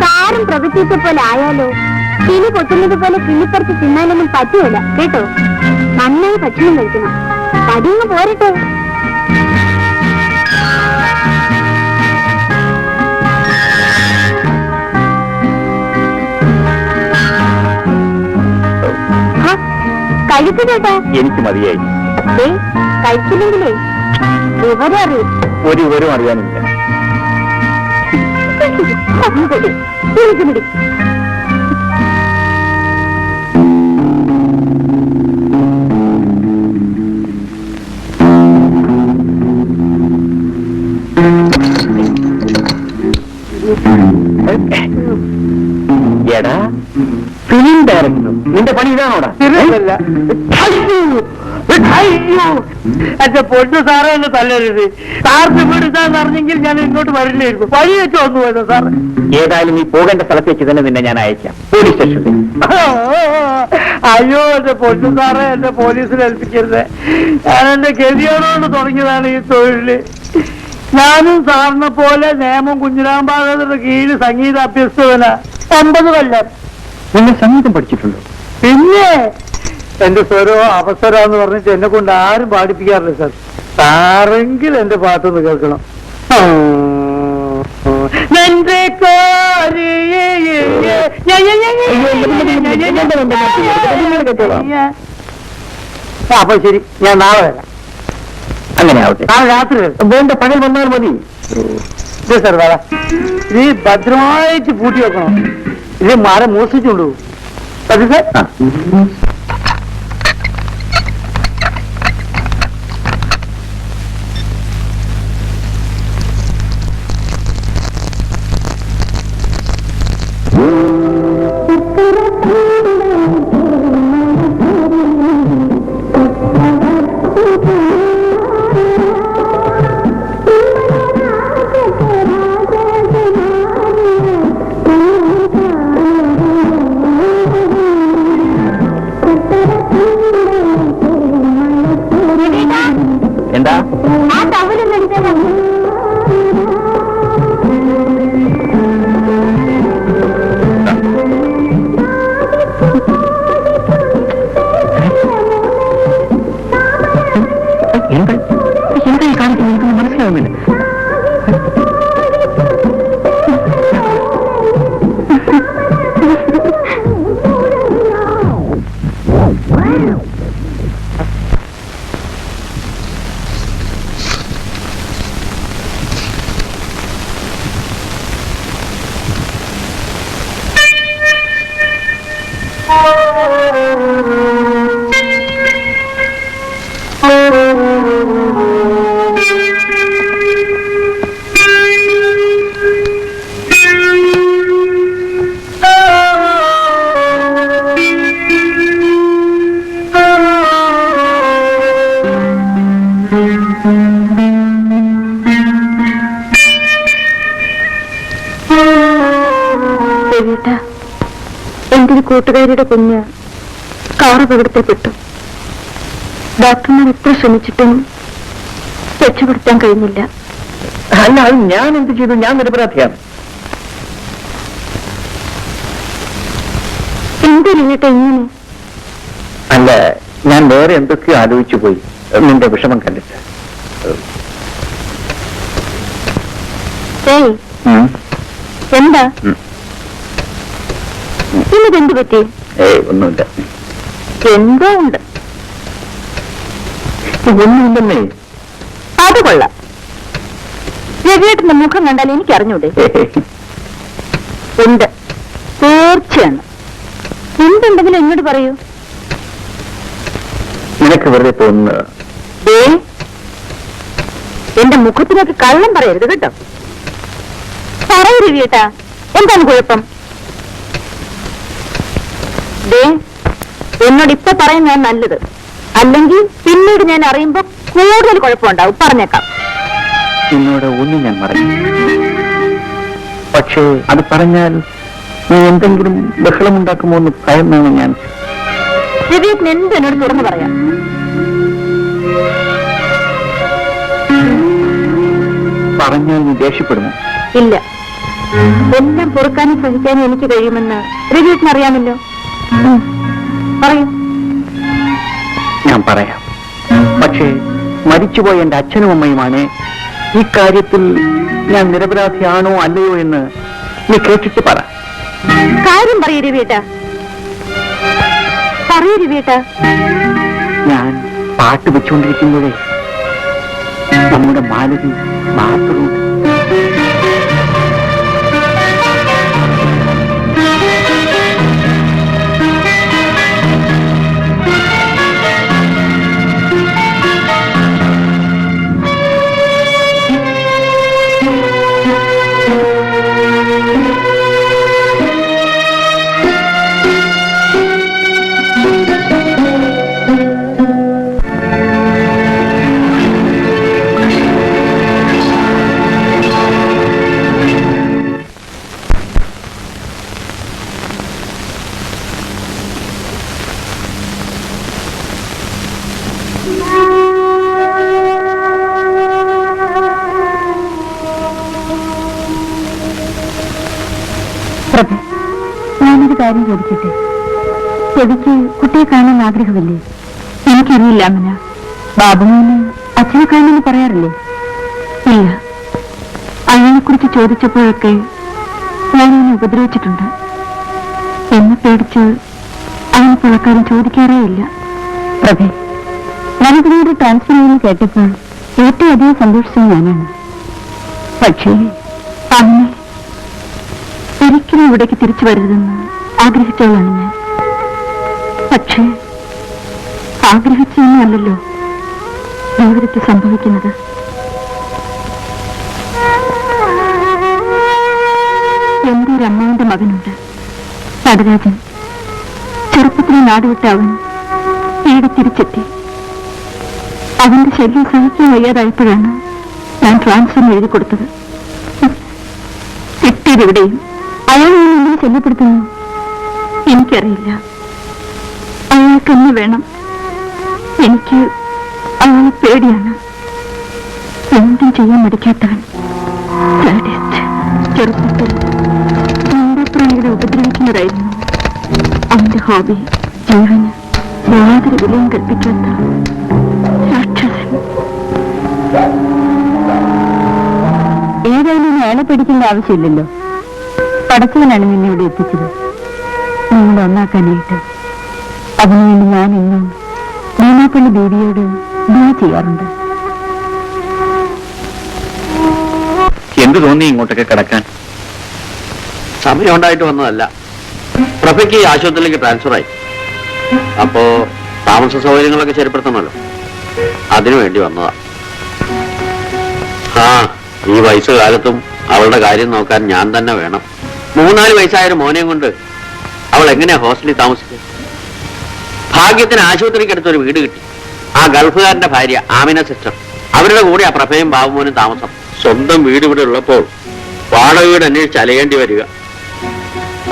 സാറും പ്രവചിച്ച പോലെ ആയാലോ? കിളി പൊട്ടുന്നത് പോലെ കിള്ളിപ്പറിച്ച് തിന്നാനൊന്നും പറ്റുകയില്ല കേട്ടോ. നന്നായി ഭക്ഷണം കഴിക്കണം. പതിങ്ങ് പോരട്ടെ. കഴിച്ചു കേട്ടാ. എനിക്ക് മതിയായി. കഴിച്ചില്ലെങ്കിലേ വിവരം അറിയും. ഒരു വിവരം അറിയാനില്ല. എടാ, ഫിലിം ഡയറക്ടർ, നിന്റെ പണി ഇതാണോടാ? എന്റെ പൊന്നു സാറേ, എന്നെ തല്ലരുത്. സാറിന് വീടുതാന്ന് അറിഞ്ഞെങ്കിൽ ഞാൻ ഇങ്ങോട്ട് വരില്ലായിരുന്നു. വഴി വെച്ച് വന്നു പോയത് സാർ. ഏതായാലും നീ പോകേണ്ട സ്ഥലത്തേക്ക് തന്നെ നിന്നെ ഞാൻ അയക്കാം, പോലീസ് സ്റ്റേഷനിൽ. അയ്യോ, എന്റെ പൊന്നു സാറേ, എന്നെ പോലീസിൽ ഏൽപ്പിക്കരുത്. ഞാൻ എന്റെ ഗതിയോടുകൊണ്ട് തുടങ്ങിയതാണ് ഈ തൊഴില്. ഞാനും സാറിനെ പോലെ നേമം കുഞ്ഞിരാമ്പാകരുടെ കീഴിൽ സംഗീത അഭ്യസ്തവന 9 കൊല്ലം. നിങ്ങൾ സംഗീതം പഠിച്ചിട്ടുണ്ടോ? പിന്നെ എന്റെ സ്വരോ അവസരമെന്ന് പറഞ്ഞിട്ട് എന്നെ കൊണ്ട് ആരും പാടിപ്പിക്കാറില്ല സാർ. സാറെങ്കിൽ എന്റെ പാട്ടൊന്ന് കേൾക്കണം. അപ്പൊ ശരി, ഞാൻ നാളെ വരാം. അങ്ങനെ ആവട്ടെ. നാളെ രാത്രി വരാം. വേണ്ട, പകൽ വന്നാൽ മതി. ഇത് സാർ വേല, ഇത് ഭദ്രമായിട്ട് പൂട്ടി വെക്കണം. ഇത് മരം മോഷിച്ചുകൊണ്ടു അത് സാർ. എന്റെ ഒരു കൂട്ടുകാരിയുടെ കുഞ്ഞ് കാർ അപകടത്തിൽപ്പെട്ടു. ഡോക്ടർമാർ എത്ര ശ്രമിച്ചിട്ടും രക്ഷപ്പെടുത്താൻ കഴിഞ്ഞില്ല. അല്ല, അത് ഞാൻ എന്ത് ചെയ്തു? ഞാൻ നിരപരാധിയാണ്. എന്തിനേട്ടാ ഇങ്ങനെ? അല്ല, ഞാൻ വേറെ എന്തൊക്കെയോ ആലോചിച്ചു പോയി നിന്റെ വിഷമം കണ്ടിട്ട്. ഏയ് എന്താ ഇന്നിതെന്ത് പറ്റി? ഒന്നുമില്ല. എന്തോ ഉണ്ട്. ഒന്നുമില്ലെന്നേ. അത് കൊള്ളാം. രവിയേട്ടന്റെ മുഖം കണ്ടാൽ എനിക്ക് അറിഞ്ഞൂടെ? ഉണ്ട്, തീർച്ചയാണ്. എന്തുണ്ടെങ്കിലും എന്നോട് പറയൂ. നിനക്ക് വെറുതെ തോന്നുന്നത്. എന്റെ മുഖത്തിനൊക്കെ കള്ളം പറയരുത് കേട്ടോ. പറയൂ രവിയേട്ടാ, എന്താണ് കുഴപ്പം? എന്നോട് ഇപ്പൊ പറയുന്നതാണ് നല്ലത്. അല്ലെങ്കിൽ പിന്നീട് ഞാൻ അറിയുമ്പോ കൂടുതൽ കുഴപ്പമുണ്ടാവും. പറഞ്ഞേക്കാം. നിന്നോട് ഒന്നും ഞാൻ പറഞ്ഞു, പക്ഷേ അത് പറഞ്ഞാൽ നീ എന്തെങ്കിലും ബഹളമുണ്ടാക്കുമോ എന്ന് ഭയന്നാണ് ഞാൻ. രവിയേട്ടൻ എന്ത് എന്നോട് തുറന്നു പറയാം. പറഞ്ഞാൽ നീ ദേഷ്യപ്പെടുമോ? ഇല്ല, എല്ലാം പൊറുക്കാനും സഹിക്കാനും എനിക്ക് കഴിയുമെന്ന് രവിയേട്ടന് അറിയാമല്ലോ. പറയൂ. ഞാൻ പറയാം, പക്ഷേ മരിച്ചുപോയ എന്റെ അച്ഛനും അമ്മയുമാണ്. ഈ കാര്യത്തിൽ ഞാൻ നിരപരാധിയാണോ അല്ലയോ എന്ന് നീ കേട്ടിട്ട് പറ. കാര്യം പറയൂ രവിയേട്ടാ, പറയൂ രവിയേട്ടാ. ഞാൻ പാട്ട് വെച്ചുകൊണ്ടിരിക്കുമ്പോഴേ നമ്മുടെ മാലതി ബാത്റൂം. ഞാനൊരു കാര്യം ചോദിക്കട്ടെ? ചെവിക്ക് കുട്ടിയെ കാണാൻ ആഗ്രഹമില്ലേ? എനിക്കറിയില്ല അമ്മന. ബാബുമോന് അച്ഛനെ കാണുമെന്ന് പറയാറില്ലേ? ഇല്ല. അയാളെ കുറിച്ച് ചോദിച്ചപ്പോഴൊക്കെ ഞാനവനെ ഉപദ്രവിച്ചിട്ടുണ്ട്. എന്നെ പേടിച്ച് അവന് പുഴക്കാരൻ ചോദിക്കാറേ ഇല്ല. പ്രഭേ, ഞാനിതിനോട് ട്രാൻസ്ഫർ ചെയ്യുമെന്ന് കേട്ടപ്പോൾ ഏറ്റവും അധികം സന്തോഷിച്ചത് ഞാനാണ്. പക്ഷേ അമ്മ ഒരിക്കലും ഇവിടേക്ക് തിരിച്ചു വരരുതെന്ന് ആഗ്രഹിച്ചവളാണ് ഞാൻ. പക്ഷേ ആഗ്രഹിച്ചൊന്നുമല്ലല്ലോ ജീവിതത്തിൽ സംഭവിക്കുന്നത്. എന്റെ ഒരു അമ്മാവിന്റെ മകനുണ്ട്, നടരാജൻ. ചെറുപ്പത്തിലെ നാടുവിട്ട അവൻ ഈടെ തിരിച്ചെത്തി. അവന്റെ ശല്യം സഹിക്കാൻ വയ്യാതായപ്പോഴാണ് ഞാൻ ട്രാൻസ്ഫർ എഴുതി കൊടുത്തത്. കിട്ടിയതിവിടെയും അയാൾ എന്നെ ശല്യപ്പെടുത്തുന്നു എനിക്കറിയില്ല. അയാൾക്ക് എന്നെ വേണം. എനിക്ക് അയാളെ പേടിയാണ്. എന്തും ചെയ്യാൻ മടിക്കാത്തവൻ. ചെറുപ്പത്തിൽ പ്രാണികളെ ഉപദ്രവിക്കുന്നതായിരുന്നു അവന്റെ ഹോബി. ജീവന് യാതൊരു വിലയും കൽപ്പിക്കാത്ത രാക്ഷസൻ. ഏതായാലും അയാളെ പേടിക്കേണ്ട ആവശ്യമില്ലല്ലോ. പടച്ചവനാണ് നിന്നെ ഇവിടെ എത്തിച്ചത്. നിങ്ങളെ ഒന്നാക്കാനായിട്ട്. അതിനുവേണ്ടി ഞാൻ ഇന്നും മീനാപ്പള്ളി ദേവിയോട് ദുആ ചെയ്യാറുണ്ട്. എന്ത് തോന്നി ഇങ്ങോട്ടൊക്കെ കിടക്കാൻ? സമയം ഉണ്ടായിട്ട് വന്നതല്ല. പ്രഭയ്ക്ക് ഈ ആശുപത്രിയിലേക്ക് ട്രാൻസ്ഫർ ആയി. അപ്പോ താമസ സൗകര്യങ്ങളൊക്കെ ശരിപ്പെടുത്തണമല്ലോ, അതിനു വേണ്ടി വന്നതാ. ആ, ഈ വയസ്സുകാലത്തും അവളുടെ കാര്യം നോക്കാൻ ഞാൻ തന്നെ വേണം. 3-4 വയസ്സായൊരു മോനെയും കൊണ്ട് അവൾ എങ്ങനെയാ ഹോസ്റ്റലിൽ താമസിക്കുക? ഭാഗ്യത്തിന് ആശുപത്രിക്കടുത്തൊരു വീട് കിട്ടി. ആ ഗൾഫുകാരന്റെ ഭാര്യ ആമിന സിസ്റ്റർ, അവരുടെ കൂടെ ആ പ്രഭയും ബാബുമോനും താമസം. സ്വന്തം വീട് ഇവിടെ ഉള്ളപ്പോൾ വാടക വീട് അന്വേഷിച്ച് അലയേണ്ടി വരിക.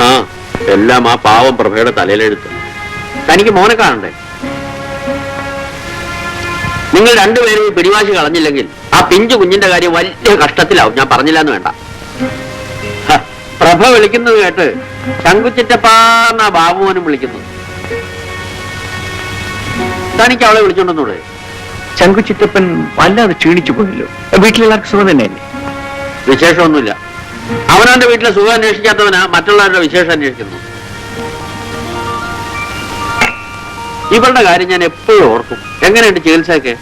ആ, എല്ലാം ആ പാവം പ്രഭയുടെ തലയിലെടുത്ത്. തനിക്ക് മോനെ കാണണ്ടേ? നിങ്ങൾ രണ്ടുപേരും ഈ പിടിവാശി കളഞ്ഞില്ലെങ്കിൽ ആ പിഞ്ചു കുഞ്ഞിന്റെ കാര്യം വലിയ കഷ്ടത്തിലാവും. ഞാൻ പറഞ്ഞില്ല എന്ന് വേണ്ട. പ്രഭ വിളിക്കുന്നത് കേട്ട് ശങ്കുച്ചിറ്റപ്പാന്ന ബാബുമോനും വിളിക്കുന്നത്. തനിക്ക് അവളെ വിളിച്ചോണ്ടെന്നൂടെ? ശങ്കുച്ചിറ്റപ്പൻ വല്ലാതെ ക്ഷീണിച്ചു പോയല്ലോ. വീട്ടിലെല്ലാവർക്കും സുഖം തന്നെയല്ലേ? വിശേഷമൊന്നുമില്ല. അവനവന്റെ വീട്ടിലെ സുഖം അന്വേഷിക്കാത്തവനാ മറ്റുള്ളവരുടെ വിശേഷം അന്വേഷിക്കുന്നു. ഇവളുടെ കാര്യം ഞാൻ എപ്പോഴും ഓർക്കും. എങ്ങനെയുണ്ട് ചികിത്സയൊക്കെ?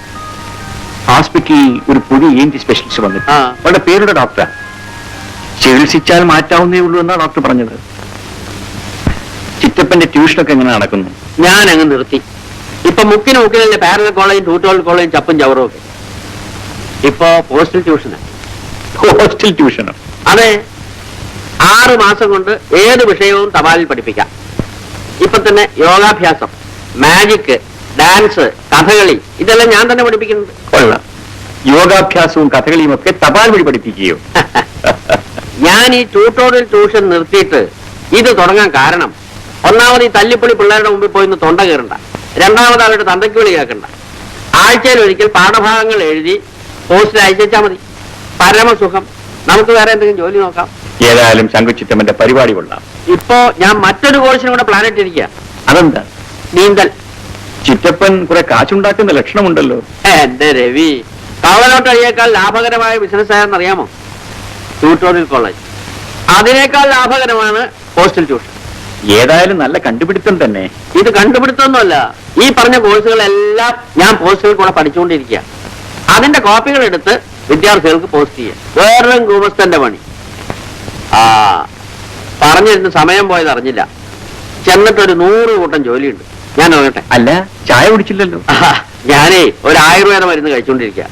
ഹോസ്പിറ്റലിൽ ഒരു പുതിയ ENT സ്പെഷ്യലിസ്റ്റ് വന്നിട്ട് ആ. അവളുടെ പേരുടെ ഡോക്ടറാ. ചികിത്സിച്ചാൽ മാറ്റാവുന്നേ ഉള്ളൂ എന്നാ ഡോക്ടർ പറഞ്ഞത്. ചിറ്റപ്പന്റെ ട്യൂഷനൊക്കെ എങ്ങനെ നടക്കുന്നു? ഞാൻ അങ്ങ് നിർത്തി. ഇപ്പൊ മുക്കിനല്ലേ പാരലൽ കോളേജും ട്യൂട്ടോറിയൽ കോളേജും ചപ്പും ചവറും ഒക്കെ. ഇപ്പൊ പോസ്റ്റൽ ട്യൂഷന്. ഹോസ്റ്റൽ ട്യൂഷനോ? അതെ, 6 മാസം കൊണ്ട് ഏത് വിഷയവും തപാലിൽ പഠിപ്പിക്കാം. ഇപ്പൊ തന്നെ യോഗാഭ്യാസം, മാജിക്, ഡാൻസ്, കഥകളി, ഇതെല്ലാം ഞാൻ തന്നെ പഠിപ്പിക്കുന്നുണ്ട്. കൊള്ളാം. യോഗാഭ്യാസവും കഥകളിയും ഒക്കെ തപാൽ വഴി പഠിപ്പിക്കുകയോ? ഞാൻ ഈ ട്യൂട്ടോറിയൽ ട്യൂഷൻ നിർത്തിയിട്ട് ഇത് തുടങ്ങാൻ കാരണം, ഒന്നാമത് ഈ തല്ലിപ്പൊളി പിള്ളേരുടെ മുമ്പിൽ പോയിന്ന് തൊണ്ട കയറണ്ട, രണ്ടാമത് അവരുടെ തന്തയ്ക്ക് വിളി കേൾക്കണ്ട. ആഴ്ചയിൽ ഒരിക്കൽ പാഠഭാഗങ്ങൾ എഴുതി പോസ്റ്റിൽ അയച്ചാൽ മതി. പരമസുഖം. നമുക്ക് വേറെ എന്തെങ്കിലും ജോലി നോക്കാം. ഏതായാലും ശങ്കുച്ചിറ്റമ്മന്റെ പരിപാടി കൊള്ളാം. ഇപ്പോ ഞാൻ മറ്റൊരു കോഴ്സിനും കൂടെ പ്ലാൻ ഇട്ടിരിക്കുക. അതെന്താ? നീന്തൽ. ചിറ്റപ്പൻ കുറെ കാശുണ്ടാക്കുന്ന ലക്ഷണമുണ്ടല്ലോ. എന്റെ രവി, കവളലോട്ടഴിയേക്കാൾ ലാഭകരമായ ബിസിനസ് ആയെന്നറിയാമോ ട്യൂട്ടോറിയൽ കോളേജ്? അതിനേക്കാൾ ലാഭകരമാണ് പോസ്റ്റൽ ട്യൂഷൻ. ഏതായാലും നല്ല കണ്ടുപിടുത്തം തന്നെ. ഇത് കണ്ടുപിടുത്തൊന്നുമല്ല. ഈ പറഞ്ഞ കോഴ്സുകളെല്ലാം ഞാൻ പോസ്റ്റുകൾ കൂടെ പഠിച്ചുകൊണ്ടിരിക്കുക. അതിന്റെ കോപ്പികൾ എടുത്ത് വിദ്യാർത്ഥികൾക്ക് പോസ്റ്റ് ചെയ്യാം. വേറെ ഗുമസ്തന്റെ പണി. ആ, പറഞ്ഞിരുന്ന് സമയം പോയത് അറിഞ്ഞില്ല. ചെന്നിട്ടൊരു 100 കൂട്ടം ജോലിയുണ്ട്. ഞാൻ നോക്കട്ടെ. അല്ല, ചായ കുടിച്ചില്ലല്ലോ. ഞാനേ ഒരു ആയുർവേദ മരുന്ന് കഴിച്ചുകൊണ്ടിരിക്കുക.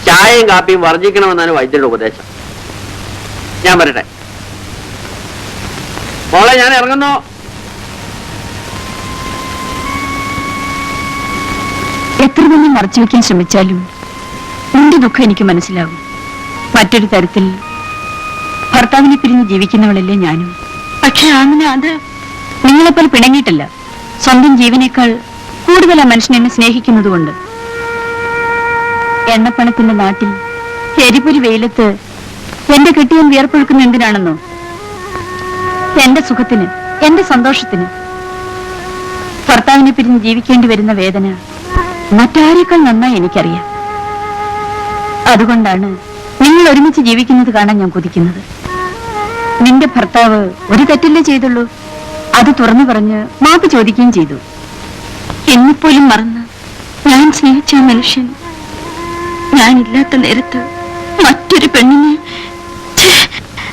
ചായയും കാപ്പിയും വർജിക്കണമെന്നാണ് വൈദ്യരുടെ ഉപദേശം. ഞാൻ വരട്ടെ മോളെ, ഞാൻ ഇറങ്ങുന്നു. എത്ര തന്നെ മറച്ചു വെക്കാൻ ശ്രമിച്ചാലും നിന്റെ ദുഃഖം എനിക്ക് മനസ്സിലാവും. മറ്റൊരു തരത്തിൽ ഭർത്താവിനെ പിരിഞ്ഞ് ജീവിക്കുന്നവളല്ലേ ഞാനും. പക്ഷെ ആമിന അത് നിങ്ങളെപ്പോലെ പിണങ്ങിയിട്ടല്ല. സ്വന്തം ജീവനേക്കാൾ കൂടുതൽ ആ മനുഷ്യൻ എന്നെ സ്നേഹിക്കുന്നതുകൊണ്ട്. എണ്ണപ്പണത്തിന്റെ നാട്ടിൽ എരിപൊരി വെയിലത്ത് എന്റെ കെട്ടിയൻ വിയർപ്പൊഴുക്കുന്ന എന്തിനാണെന്നോ? എന്റെ സുഖത്തിന്, എന്റെ സന്തോഷത്തിന്. ഭർത്താവിനെ പിരിഞ്ഞ് ജീവിക്കേണ്ടി വരുന്ന വേദന മറ്റാരേക്കാൾ നന്നായി എനിക്കറിയാം. അതുകൊണ്ടാണ് നിങ്ങൾ ഒരുമിച്ച് ജീവിക്കുന്നത് കാണാൻ ഞാൻ കൊതിക്കുന്നത്. നിന്റെ ഭർത്താവ് ഒരു തെറ്റല്ലേ ചെയ്തുള്ളൂ. അത് തുറന്നു പറഞ്ഞ് മാപ്പ് ചോദിക്കുകയും ചെയ്തു. എന്നെപ്പോലും മറന്ന് ഞാൻ സ്നേഹിച്ച ആ മനുഷ്യൻ ഞാനില്ലാത്ത നേരത്ത് മറ്റൊരു പെണ്ണിനെ.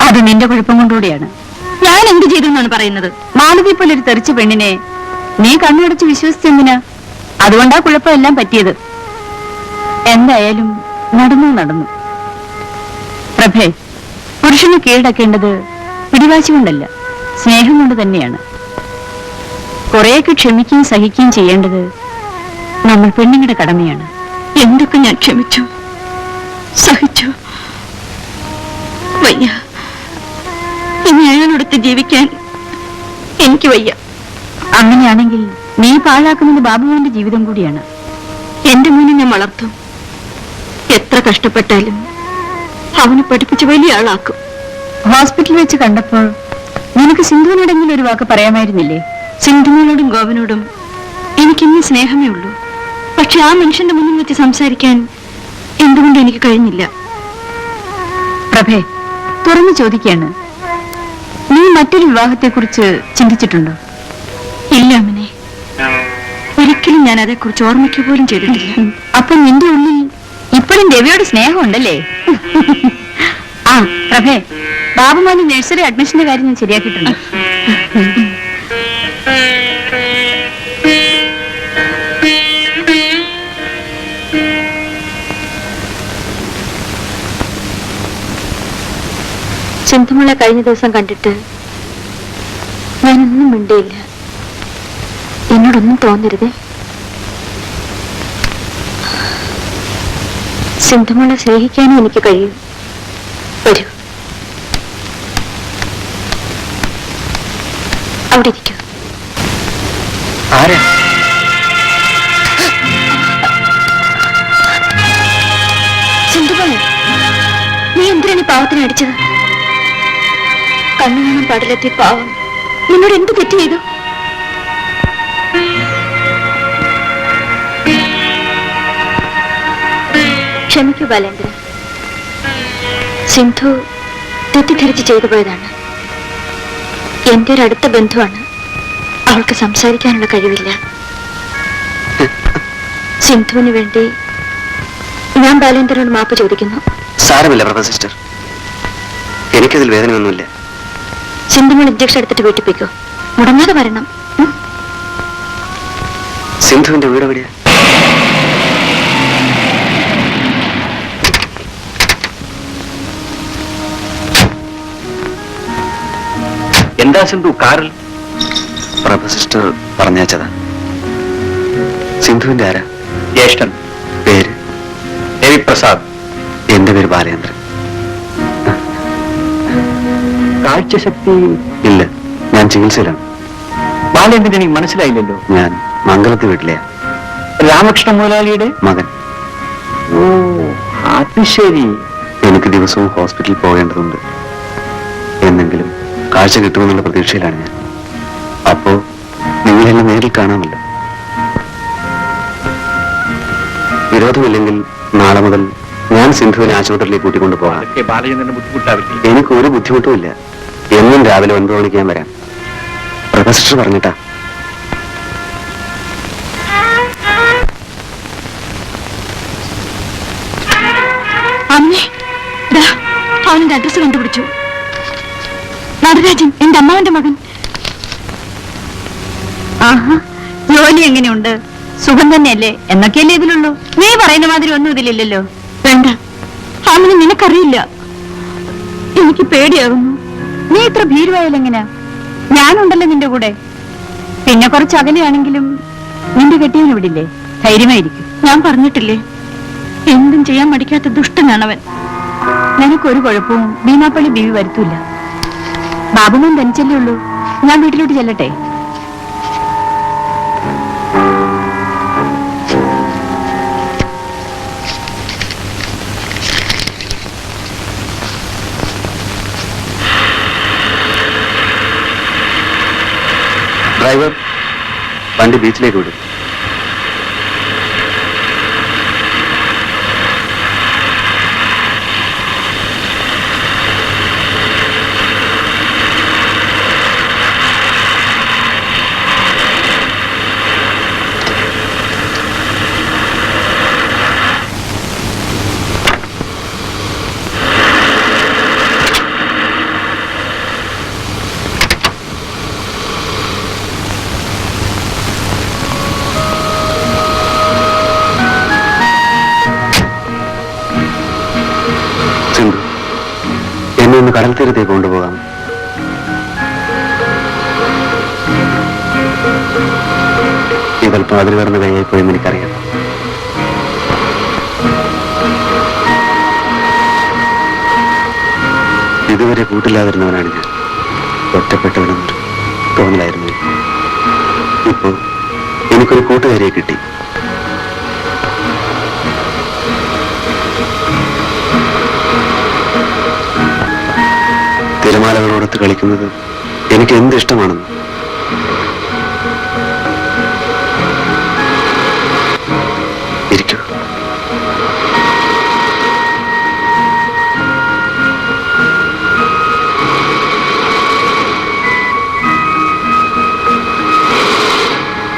അത് നിന്റെ കുഴപ്പം കൊണ്ടുകൂടിയാണ്. ഞാൻ എന്ത് ചെയ്തു എന്നാണ് പറയുന്നത്? മാലതി പോലെ ഒരു തെറിച്ച പെണ്ണിനെ നീ കണ്ണുടച്ച് വിശ്വസിച്ചെന്തിനാ? അതുകൊണ്ടാ കുഴപ്പമെല്ലാം പറ്റിയത്. എന്തായാലും നടന്നു. പ്രഭേ, പുരുഷനെ കീഴടക്കേണ്ടത് പിടിവാശി കൊണ്ടല്ല, സ്നേഹം കൊണ്ട് തന്നെയാണ്. കുറെയൊക്കെ ക്ഷമിക്കുകയും സഹിക്കുകയും ചെയ്യേണ്ടത് നമ്മൾ പെണ്ണുങ്ങളുടെ കടമയാണ്. എന്തൊക്കെ ഞാൻ ക്ഷമിച്ചു, സഹിച്ചു. വയ്യ, ഇനി അയാളോടൊത്ത് ജീവിക്കാൻ എനിക്ക് വയ്യ. അങ്ങനെയാണെങ്കിൽ നീ പാഴാക്കുന്നത് ബാബുവിന്റെ ജീവിതം കൂടിയാണ്. എന്റെ മോനെ ഞാൻ വളർത്തും. എത്ര കഷ്ടപ്പെട്ടാലും അവനെ പഠിപ്പിച്ച് വലിയ ആളാക്കും. ഹോസ്പിറ്റലിൽ വെച്ച് കണ്ടപ്പോൾ നിനക്ക് സിന്ധുവിനോടെങ്കിലും ഒരു വാക്ക് പറയാമായിരുന്നില്ലേ? സിന്ധുവിനോടും ഗോപനോടും എനിക്കിന്ന് സ്നേഹമേ ഉള്ളൂ. പക്ഷെ ആ മനുഷ്യന്റെ മുന്നിൽ വെച്ച് സംസാരിക്കാൻ എന്തുകൊണ്ട് എനിക്ക് കഴിഞ്ഞില്ല? പ്രഭേ, തുറന്നു ചോദിക്കാണ്, നീ മറ്റൊരു വിവാഹത്തെക്കുറിച്ച് ചിന്തിച്ചിട്ടുണ്ടോ? ഇല്ല അമ്മനെ, ഒരിക്കലും ഞാൻ അതേക്കുറിച്ച് ഓർമ്മിക്കുക പോലും ചെയ്തിട്ടില്ല. അപ്പൊ നിന്റെ ഉള്ളിൽ ഇപ്പോഴും രവിയോട് സ്നേഹമുണ്ടല്ലേ? ആ പ്രഭേ, ബാബുമാന് നഴ്സറി അഡ്മിഷന്റെ കാര്യം ഞാൻ ശരിയാക്കിയിട്ടുണ്ട്. സിന്ധുമുള്ള കഴിഞ്ഞ ദിവസം കണ്ടിട്ട് ഞാനൊന്നും മിണ്ടിയില്ല. എന്നോടൊന്നും തോന്നരുതേ. സിന്ധുമുള്ള സ്നേഹിക്കാനും എനിക്ക് കഴിയും. വരൂ, അവിടെ ഇരിക്കൂ. ആരാ? സിന്ധുമോളെ, നീ എന്തിനാണ് ഈ പാവത്തിനെ അടിച്ചത്? കണ്ണുകാണാൻ പാടില്ലെത്തിയ പാവം നിന്നോട് എന്ത് തെറ്റ് ചെയ്തു? ക്ഷമിക്കൂ ബാലേന്ദ്ര, സിന്ധു തെറ്റിദ്ധരിച്ച് ചെയ്തു പോയതാണ്. എന്റെ ഒരു അടുത്ത ബന്ധുവാണ്. അവൾക്ക് സംസാരിക്കാനുള്ള കഴിവില്ല. സിന്ധുവിന് വേണ്ടി ഞാൻ ബാലേന്ദ്രനോട് മാപ്പ് ചോദിക്കുന്നു. സാരമില്ല പ്രഭ സിസ്റ്റർ, എനിക്കതിൽ വേദനയൊന്നുമില്ല. സിന്ധുമോൾ ഇഞ്ചക്ഷൻ എടുത്തിട്ട് വീട്ടിൽ പോയിക്കോ. മുടങ്ങാതെ വരണം. സിന്ധുവിന്റെ വീട് എവിടെയാ? എന്താ സിന്ധു കാറിൽ? പ്രഭ സിസ്റ്റർ പറഞ്ഞയച്ചതാ. സിന്ധുവിന്റെ ആരാ? ജ്യേഷ്ഠൻ. പേര്? രവിപ്രസാദ്. എന്റെ പേര് ബാലേന്ദ്രൻ. കാഴ്ചശക്തി ഇല്ല, ഞാൻ ചികിത്സയിലാണ്. ബാലേന്ദ്രൻ എനിക്ക് മനസ്സിലായില്ലല്ലോ. ഞാൻ മംഗലത്തെ വീട്ടിലെയാ. രാമകൃഷ്ണ മുതലാളിയുടെ മകൻ. ഓ, അത് ശരി. എനിക്ക് ദിവസവും ഹോസ്പിറ്റലിൽ പോകേണ്ടതുണ്ട്. എന്നെങ്കിലും കാഴ്ച കിട്ടുമെന്നുള്ള പ്രതീക്ഷയിലാണ് ഞാൻ. അപ്പോ നിങ്ങളെല്ലാം നേരിൽ കാണാമല്ലോ. വിരോധമില്ലെങ്കിൽ നാളെ മുതൽ ഞാൻ സിന്ധുവിനെ ആശുപത്രിയിലേക്ക് കൂട്ടിക്കൊണ്ടു പോകാം. അതൊക്കെ ബാലചന്ദ്രന് ബുദ്ധിമുട്ടാവില്ലേ? എനിക്ക് ഒരു ബുദ്ധിമുട്ടുമില്ല. എന്നും രാവിലെ 9 മണിക്ക് ഞാൻ വരാം. പ്രൊഫസർ പറഞ്ഞിട്ടാ. അമ്മേ, അവന്റെ അഡ്രസ് കണ്ടുപിടിച്ചു. നടരാജൻ, എന്റെ അമ്മാവന്റെ മകൻ. ആഹാ, ജോലി എങ്ങനെയുണ്ട്? സുഖം തന്നെയല്ലേ? എന്നൊക്കെയല്ലേ ഇതിലുള്ളൂ. നീ പറയുന്ന മാതിരി ഒന്നും ഇതിലില്ലല്ലോ. വേണ്ട, അവന് നിനക്കറിയില്ല. എനിക്ക് പേടിയാകുന്നു. നീ ഇത്ര ഭീരുവായാലെങ്ങനാ? ഞാനുണ്ടല്ലോ നിന്റെ കൂടെ. പിന്നെ കുറച്ച് അകലെയാണെങ്കിലും നിന്റെ കെട്ടിയവൻ ഇവിടില്ലേ? ധൈര്യമായിരിക്കും. ഞാൻ പറഞ്ഞിട്ടില്ലേ, എന്തും ചെയ്യാൻ മടിക്കാത്ത ദുഷ്ടനാണവൻ. നിനക്കൊരു കുഴപ്പവും ഭീമാപ്പള്ളി ബീവി വരുത്തൂല. ബാബുമോൻ തനിച്ചല്ലേ ഉള്ളൂ. ഞാൻ വീട്ടിലോട്ട് ചെല്ലട്ടെ? ഡ്രൈവർ, വണ്ടി ബീച്ചിലേക്ക് വിടും. സിന്ധു, എന്നെ ഒന്ന് കടൽ തീരത്തേക്ക് കൊണ്ടുപോകാം. ഇതൽപ്പം അതിൽ വരുന്ന കൈയായിപ്പോയെന്ന് എനിക്കറിയാം. ഇതുവരെ കൂട്ടില്ലാതിരുന്നവനാണ് ഞാൻ. ഒറ്റപ്പെട്ടവനെന്നൊരു തോന്നലായിരുന്നു. ഇപ്പോ എനിക്കൊരു കൂട്ടുകാരിയെ കിട്ടി. തിരമാലകളോടൊത്ത് കളിക്കുന്നത് എനിക്ക് എന്ത് ഇഷ്ടമാണെന്ന്. ഇരിക്കൂ.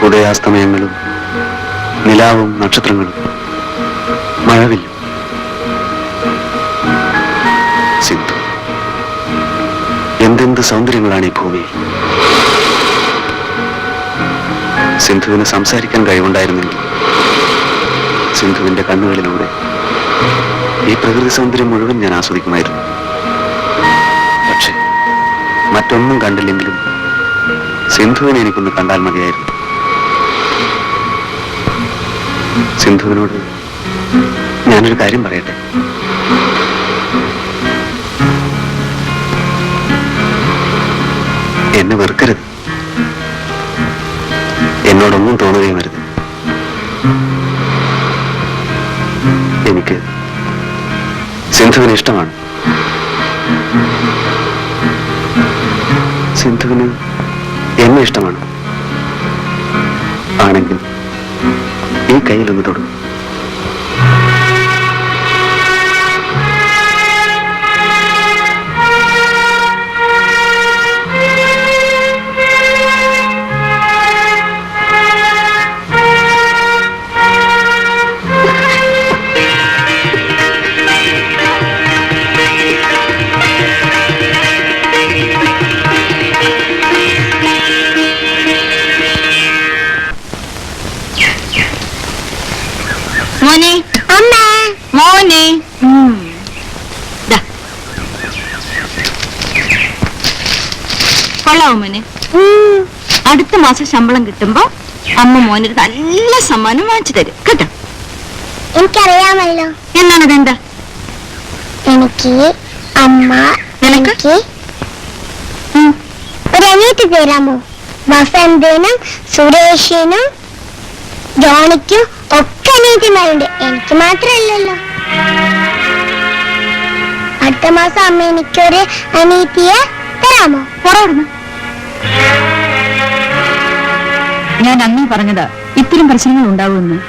ഉദയാസ്തമയങ്ങളും നിലാവും നക്ഷത്രങ്ങളും മഴവില്ലും. സിന്ധു, എന്തെന്ത് സൗന്ദര്യങ്ങളാണ് ഈ ഭൂമിയിൽ. സിന്ധുവിന് സംസാരിക്കാൻ കഴിവുണ്ടായിരുന്നെങ്കിൽ സിന്ധുവിന്റെ കണ്ണുകളിലൂടെ ഈ പ്രകൃതി സൗന്ദര്യം മുഴുവൻ ഞാൻ ആസ്വദിക്കുമായിരുന്നു. മറ്റൊന്നും കണ്ടില്ലെങ്കിലും സിന്ധുവിനെ എനിക്കൊന്ന് കണ്ടാൽ മതിയായിരുന്നു. സിന്ധുവിനോട് ഞാനൊരു കാര്യം പറയട്ടെ. എന്നെ വെറുക്കരുത്, എന്നോടൊന്നും തോന്നുകയും വരുത്. എനിക്ക് സിന്ധുവിന് ഇഷ്ടമാണ്. സിന്ധുവിന് എന്നെ ഇഷ്ടമാണ്. ആണെങ്കിൽ ഈ കയ്യിലൊന്ന് തൊടും. മോനെ, അമ്മ മോനെ. ദാ. കൊള്ളാവോ മോനെ? അടുത്ത മാസം ശമ്പളം കിട്ടുമ്പോ അമ്മ മോനൊരു നല്ല സമ്മാനം വാങ്ങിച്ചു തരും കേട്ടോ. എനിക്കറിയാമല്ലോ. എന്നാണതെന്താ? എനിക്ക് അമ്മ നിനക്ക്? എനിക്ക് ഒരു അനിയത്തി തരാമോ? വസന്തനും സുരേഷിനും ജോണിക്കും ഒക്കെ അനിയത്തിമാരുണ്ട്, എനിക്ക് മാത്രമല്ലല്ലോ. അടുത്ത മാസം അമ്മ എനിക്കൊരു അനിയത്തിയെ തരാമോ? പുറവിടുന്നു. ഞാൻ അന്നേ പറഞ്ഞതാ ഇത്തരം പ്രശ്നങ്ങൾ ഉണ്ടാവുമെന്ന്.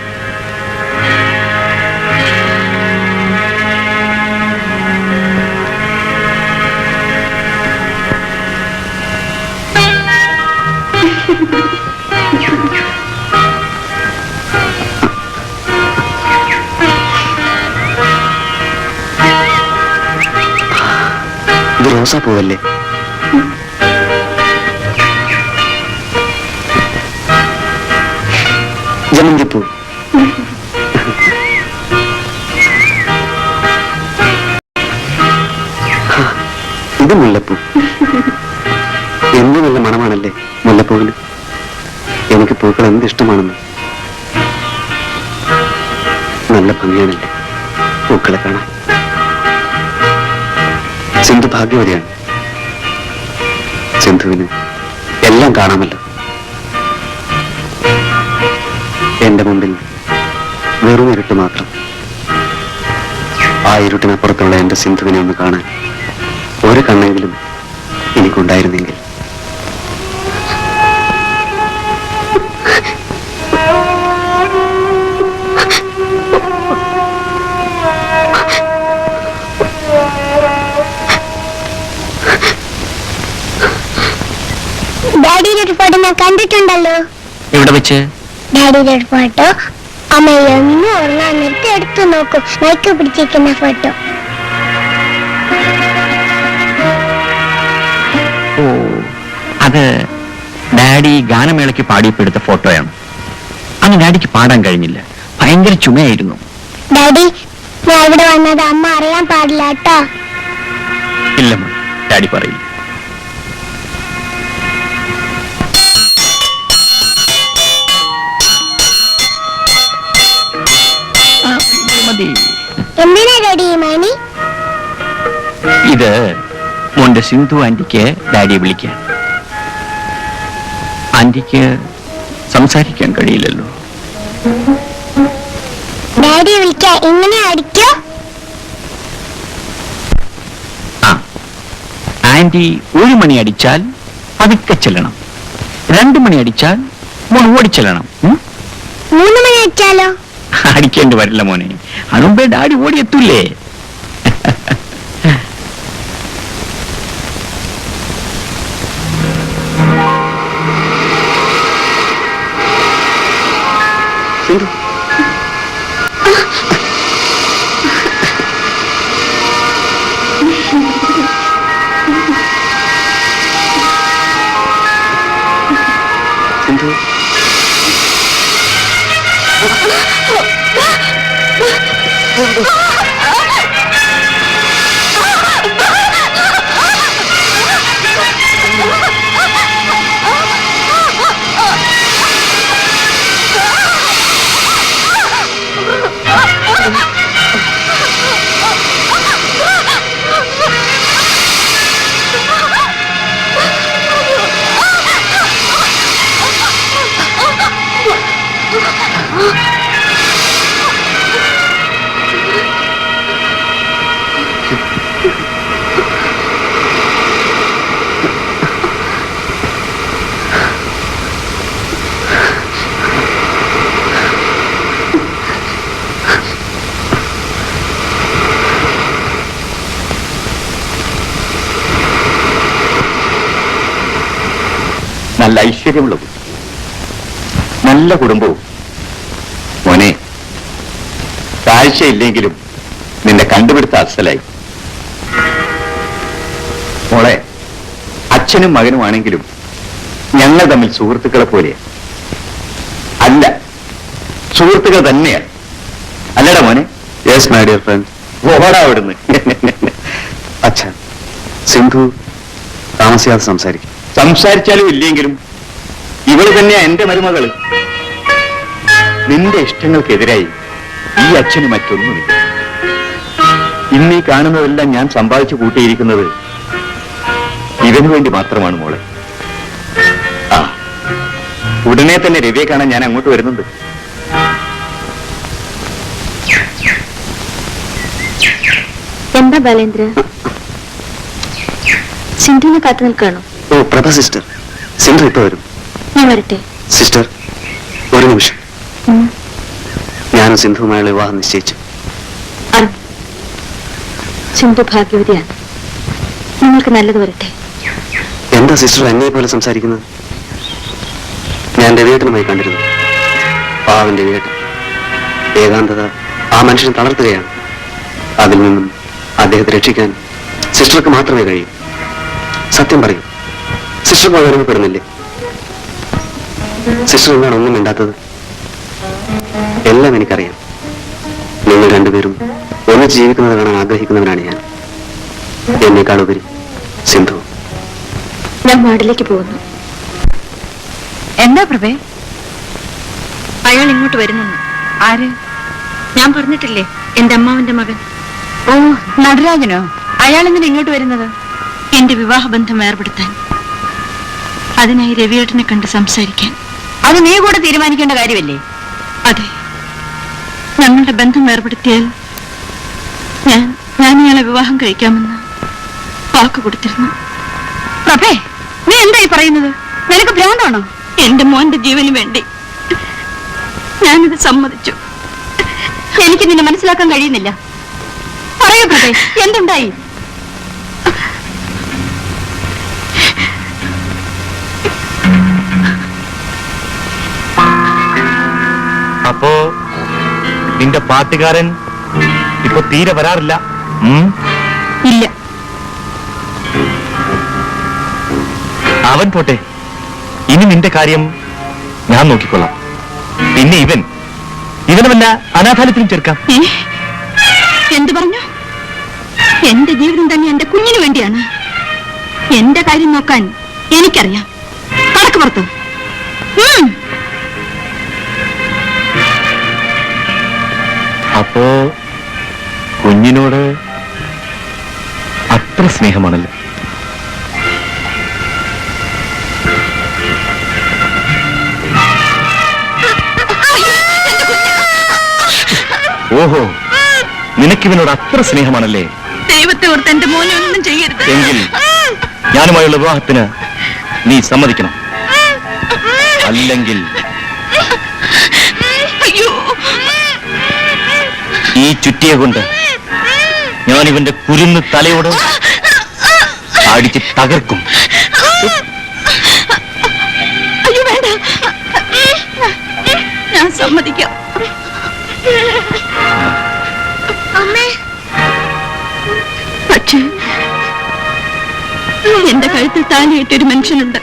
ഇത് റോസാപ്പൂവല്ലേ? ജമന്തിപ്പൂ. ഇത് മുല്ലപ്പൂ. എന്ത് നല്ല മണമാണല്ലേ മുല്ലപ്പൂവിന്. എനിക്ക് പൂക്കൾ എന്ത് ഇഷ്ടമാണെന്ന്. നല്ല ഭംഗിയാണല്ലേ പൂക്കളെ കാണാൻ. സിന്ധു ഭാഗ്യവതിയാണ്. സിന്ധുവിന് എല്ലാം കാണാമല്ലോ. എന്റെ മുമ്പിൽ വെറും ഇരുട്ട് മാത്രം. ആ ഇരുട്ടിനപ്പുറത്തുള്ള എന്റെ സിന്ധുവിനെ ഒന്ന് കാണാൻ ഒരു കണ്ണെങ്കിലും എനിക്കുണ്ടായിരുന്നെങ്കിൽ. ഡാഡിയുടെ ഒരു ഫോട്ടോ ഞാൻ കണ്ടിട്ടുണ്ടല്ലോ. എവിടെ വെച്ച്? ഡാഡിയുടെ ഒരു ഫോട്ടോ അമ്മ എന്നും ഉറങ്ങാൻ നേരത്തെ എടുത്തു നോക്കും. മൈക്ക് പിടിച്ചിരിക്കുന്ന ഫോട്ടോ. ഓ, അത് ഡാഡി ഗാനമേളയ്ക്ക് പാടിയപ്പോൾ എടുത്ത ഫോട്ടോയാണ്. അന്ന് ഡാഡിക്ക് പാടാൻ കഴിഞ്ഞില്ല, ഭയങ്കര ചുമയായിരുന്നു. ഡാഡി, ഞാൻ ഇവിടെ വന്നത് അമ്മ അറിയാൻ പാടില്ല കേട്ടോ. ഇല്ല മോൻ, ഡാഡി പറയില്ല. മതി. എന്തിനാ ഡാഡി ഈ മണി? ഇത് മോന്റെ സിന്ധു ആന്റിക്ക് ഡാഡിയെ വിളിക്കാൻ. ആന്റിക്ക് സംസാരിക്കാൻ കഴിയില്ലല്ലോ. ഡാഡി വിളിക്കാൻ ഇങ്ങനെ അടിക്കോ? ആ, ആന്റി 1 മണി അടിച്ചാൽ പതുക്കെ ചെല്ലണം, 2 മണി അടിച്ചാൽ മോൻ ഓടിച്ചെല്ലണം. 3 മണി അടിച്ചാലോ? അടിക്കേണ്ടി വരില്ല മോനെ, അതുമ്പേ ഡാഡി ഓടിയെത്തൂലേ. സിന്ധു, സിന്ധു, നല്ല ഐശ്വര്യമുള്ള കുട്ടി, നല്ല കുടുംബവും. മോനെ, കാഴ്ചയില്ലെങ്കിലും നിന്നെ കണ്ടുപിടുത്ത അസലായി. മോളെ, അച്ഛനും മകനുമാണെങ്കിലും ഞങ്ങൾ തമ്മിൽ സുഹൃത്തുക്കളെ പോലെയാണ്. അല്ല, സുഹൃത്തുക്കൾ തന്നെയാണ്. അല്ലടാ മോനെ? Yes my dear friend. ഓടാ അവിടുന്ന്. അച്ഛാ, സിന്ധു താമസിയാതെ സംസാരിക്കും. സംസാരിച്ചാലും ഇല്ലെങ്കിലും ഇവള് തന്നെയാ എന്റെ മരുമകള്. നിന്റെ ഇഷ്ടങ്ങൾക്കെതിരായി ഈ അച്ഛന് മറ്റൊന്നുമില്ല. ഇന്നീ കാണുന്നതെല്ലാം ഞാൻ സമ്പാദിച്ചു കൂട്ടിയിരിക്കുന്നത് ഇവന് വേണ്ടി മാത്രമാണ് മോളെ. ആ, ഉടനെ തന്നെ രവിയെ കാണാൻ ഞാൻ അങ്ങോട്ട് വരുന്നുണ്ട്. എന്താ ബാലേന്ദ്ര, സിന്ധുവിനെ കാത്തു നിൽക്കുകയാണോ? ഓ പ്രഭ സിസ്റ്റർ, സിന്ധു ഇപ്പൊ വരും. ഞാൻ വരട്ടെ? സിസ്റ്റർ, ഒരു നിമിഷം. ഞാനും സിന്ധുവുമായുള്ള വിവാഹം നിശ്ചയിച്ചു. അറിഞ്ഞു. സിന്ധു ഭാഗ്യവതിയാണ്. നിങ്ങൾക്ക് നല്ലത് വരട്ടെ. എന്താ സിസ്റ്റർ എന്നെ പോലെ സംസാരിക്കുന്നത്? ഞാൻ രവിയേട്ടനുമായി കണ്ടിരുന്നു. പാവൻ രവിയേട്ടൻ. ഏകാന്തത ആ മനുഷ്യനെ തളർത്തുകയാണ്. അതിൽ നിന്നും അദ്ദേഹത്തെ രക്ഷിക്കാൻ സിസ്റ്റർക്ക് മാത്രമേ കഴിയൂ. സത്യം പറയൂ, സിസ്റ്റർ പകരപ്പെടുന്നില്ലേ? സിസ്റ്റർ എന്താണ് ഒന്നും മിണ്ടാത്തത്? എല്ലാം എനിക്കറിയാം. നിങ്ങൾ രണ്ടുപേരും ഒന്നിച്ച് ജീവിക്കുന്നത് കാണാൻ ആഗ്രഹിക്കുന്നവനാണ് ഞാൻ. എന്നേക്കാളുപരി സിന്ധു. ഞാൻ വാർഡിലേക്ക് പോകുന്നു. എന്താ പ്രഭേ? അയാൾ ഇങ്ങോട്ട് വരുന്നെന്ന്. ആര്? ഞാൻ പറഞ്ഞിട്ടില്ലേ, എന്റെ അമ്മാവന്റെ മകൻ. ഓ, നടരാജനോ? അയാൾ എന്തിനാ ഇങ്ങോട്ട് വരുന്നത്? എന്റെ വിവാഹബന്ധം ഏർപ്പെടുത്താൻ. അതിനായി രവിയേട്ടനെ കണ്ട് സംസാരിക്കാൻ. അത് നീ കൂടെ തീരുമാനിക്കേണ്ട കാര്യമല്ലേ? അതെ, ഞങ്ങളുടെ ബന്ധം ഏർപ്പെടുത്തിയാൽ ഞാൻ ഇയാളെ വിവാഹം കഴിക്കാമെന്ന് വാക്ക് കൊടുത്തിരുന്നു. പ്രഭേ, നീ എന്തായി പറയുന്നത്? നിനക്ക് ഭ്രാന്താണോ? എന്റെ മോന്റെ ജീവന് വേണ്ടി ഞാനിത് സമ്മതിച്ചു. എനിക്ക് നിന്നെ മനസ്സിലാക്കാൻ കഴിയുന്നില്ല. പറയൂ പ്രഭേ, എന്തുണ്ടായി? അപ്പോ നിന്റെ പാട്ടുകാരൻ ഇപ്പൊ തീരെ വരാറില്ല? ഇല്ല. അവൻ പോട്ടെ, ഇനി നിന്റെ കാര്യം ഞാൻ നോക്കിക്കൊള്ളാം. പിന്നെ ഇവനെ വല്ല അനാഥാലയത്തിലും ചേർക്കാം. എന്തു പറഞ്ഞു? എന്റെ ജീവിതം തന്നെ എന്റെ കുഞ്ഞിന് വേണ്ടിയാണ്. എന്റെ കാര്യം നോക്കാൻ എനിക്കറിയാം. കടക്ക് പുറത്ത്. അപ്പോ കുഞ്ഞിനോട് അത്ര സ്നേഹമാണല്ലോ. ഓഹോ, നിനക്കിവനോട് അത്ര സ്നേഹമാണല്ലേ? ദൈവത്തെ ഓർത്ത് എന്റെ മോനെ ഒന്നും ചെയ്യരുത്. എങ്കിൽ ഞാനുമായുള്ള വിവാഹത്തിന് നീ സമ്മതിക്കണം. അല്ലെങ്കിൽ അയ്യോ, ഈ ചുറ്റിയെ കൊണ്ട് ഞാൻ ഇവന്റെ കുരുന്ന് തലയോട് അടിച്ച് തകർക്കും. അയ്യോ വേണ്ട, ഞാൻ സമ്മതിക്കാം. പക്ഷേ എന്റെ കഴുത്തിൽ താലിയിട്ടൊരു മനുഷ്യനുണ്ട്.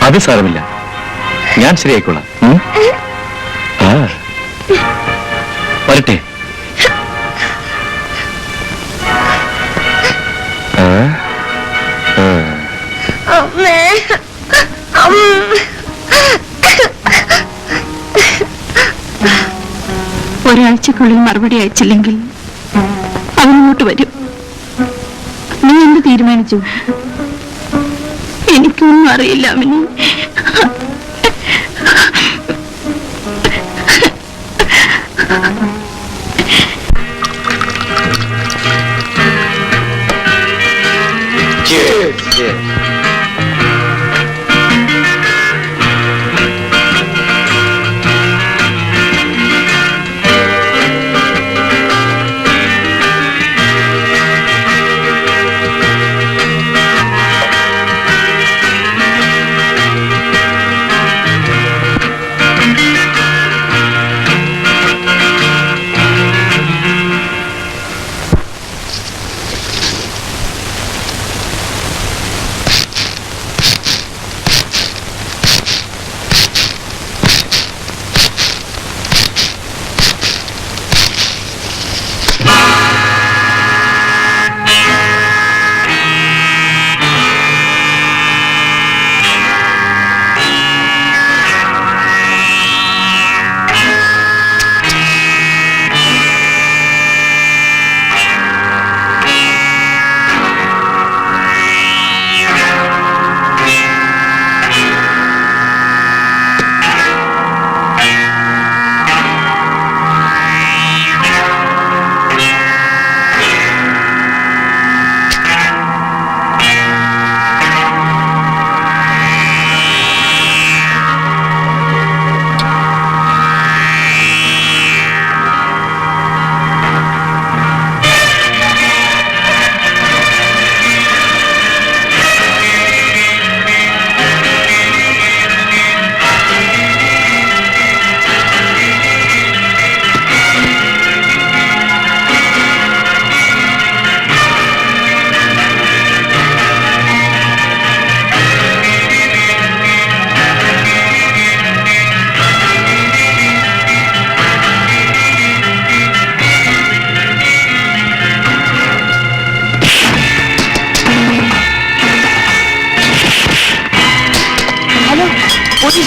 അത് സാരമില്ല, ഞാൻ ശരിയായിക്കോളാം. വരട്ടെ. ഒരാഴ്ചക്കുള്ളിൽ മറുപടി അയച്ചില്ലെങ്കിൽ അവനിങ്ങോട്ട് വരും. നീ എന്ത് തീരുമാനിച്ചു? എനിക്കൊന്നും അറിയില്ല അവന്.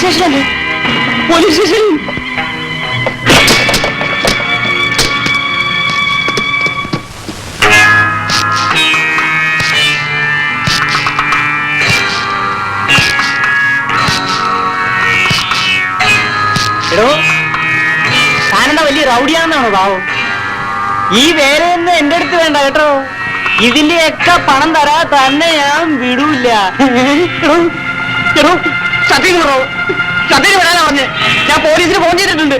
പോലീസ് സ്റ്റേഷനല്ലേ? Police station. എടോ, താനെന്താ വലിയ റൗഡിയാണെന്നാണോ ഭാവം? ഈ വേലയൊന്നും എന്റെ അടുത്ത് വേണ്ട കേട്ടോ. ഇതിന്റെയൊക്കെ പണം തരാ തന്നെ ഞാൻ വിടൂല്ല. സത്യം വരാനാ പറഞ്ഞ്. ഞാൻ പോലീസിന് ഫോൺ ചെയ്തിട്ടുണ്ട്.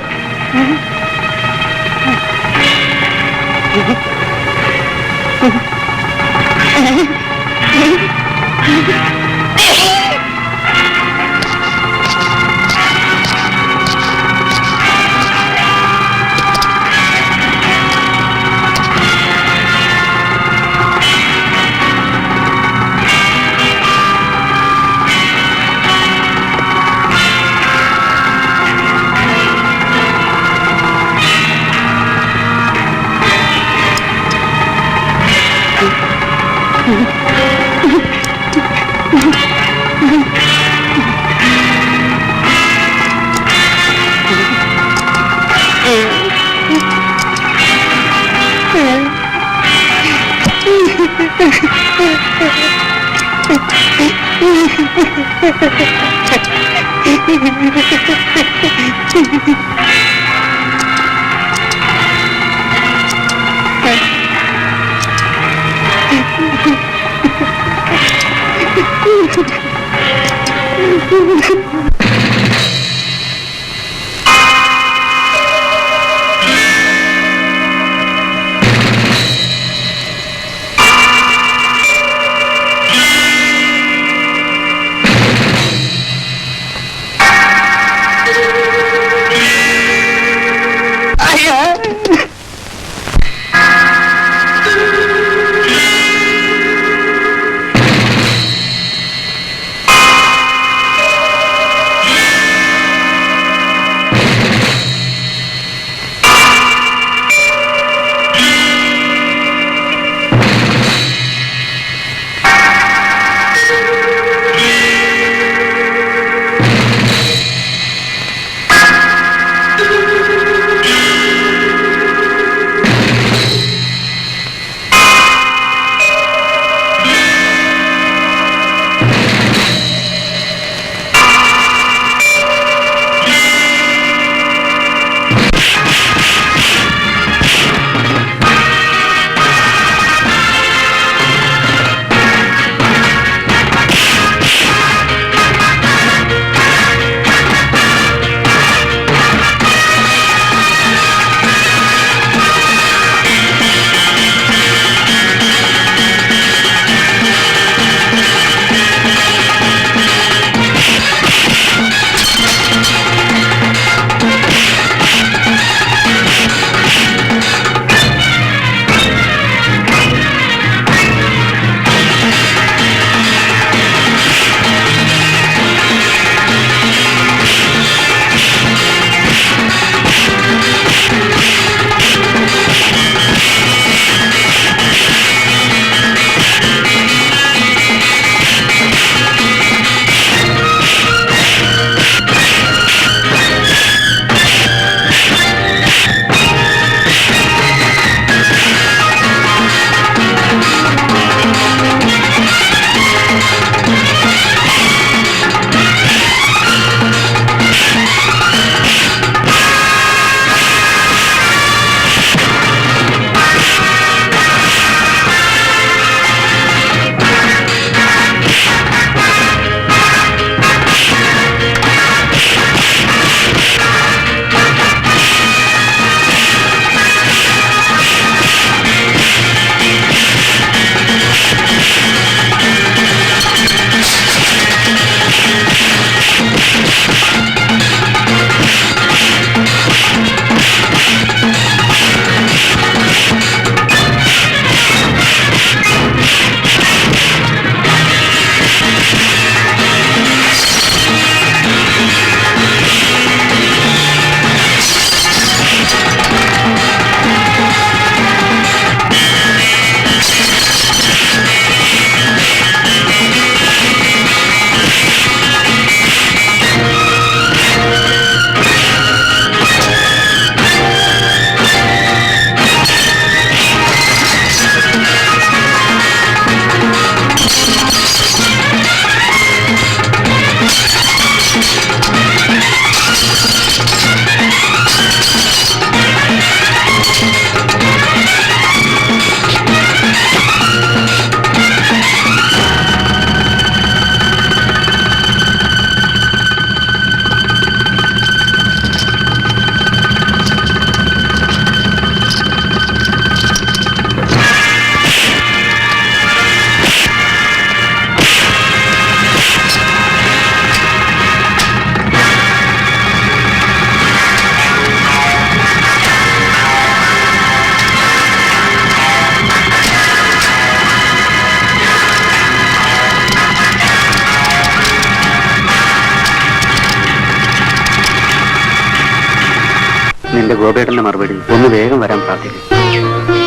നിന്റെ ഗോപേട്ടന്റെ മറുപടി ഒന്ന് വേഗം വരാൻ പ്രാർത്ഥിക്കും.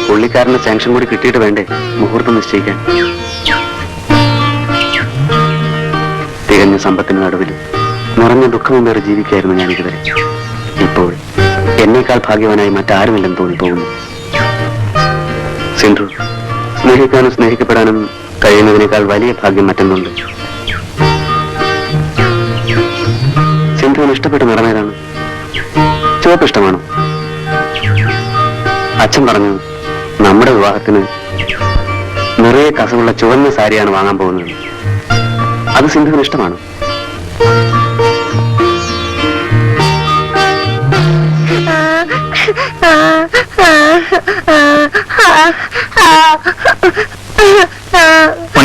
പുള്ളിക്കാരന്റെ സാങ്ഷൻ കൂടി കിട്ടിയിട്ട് വേണ്ടേ മുഹൂർത്തം നിശ്ചയിക്കാൻ. തികഞ്ഞ സമ്പത്തിന് നടുവിൽ നിറഞ്ഞ ദുഃഖവും വേറെ ജീവിക്കായിരുന്നു ഞാൻ ഇതുവരെ. ഇപ്പോൾ എന്നേക്കാൾ ഭാഗ്യവാനായി മറ്റാരുമില്ലെന്ന് തോന്നിപ്പോകുന്നു. സിന്ധു, സ്നേഹിക്കാനും സ്നേഹിക്കപ്പെടാനും കഴിയുന്നതിനേക്കാൾ വലിയ ഭാഗ്യം മറ്റൊന്നുണ്ട്. സിന്ധുവിന് ഇഷ്ടപ്പെട്ട നിറമേതാണ്? ചുവപ്പ് ഇഷ്ടമാണോ? അച്ഛൻ പറഞ്ഞു നമ്മുടെ വിവാഹത്തിന് നിറയെ കസവുള്ള ചുവന്ന സാരിയാണ് വാങ്ങാൻ പോകുന്നത്. അത് സിന്ധുവിന് ഇഷ്ടമാണ്.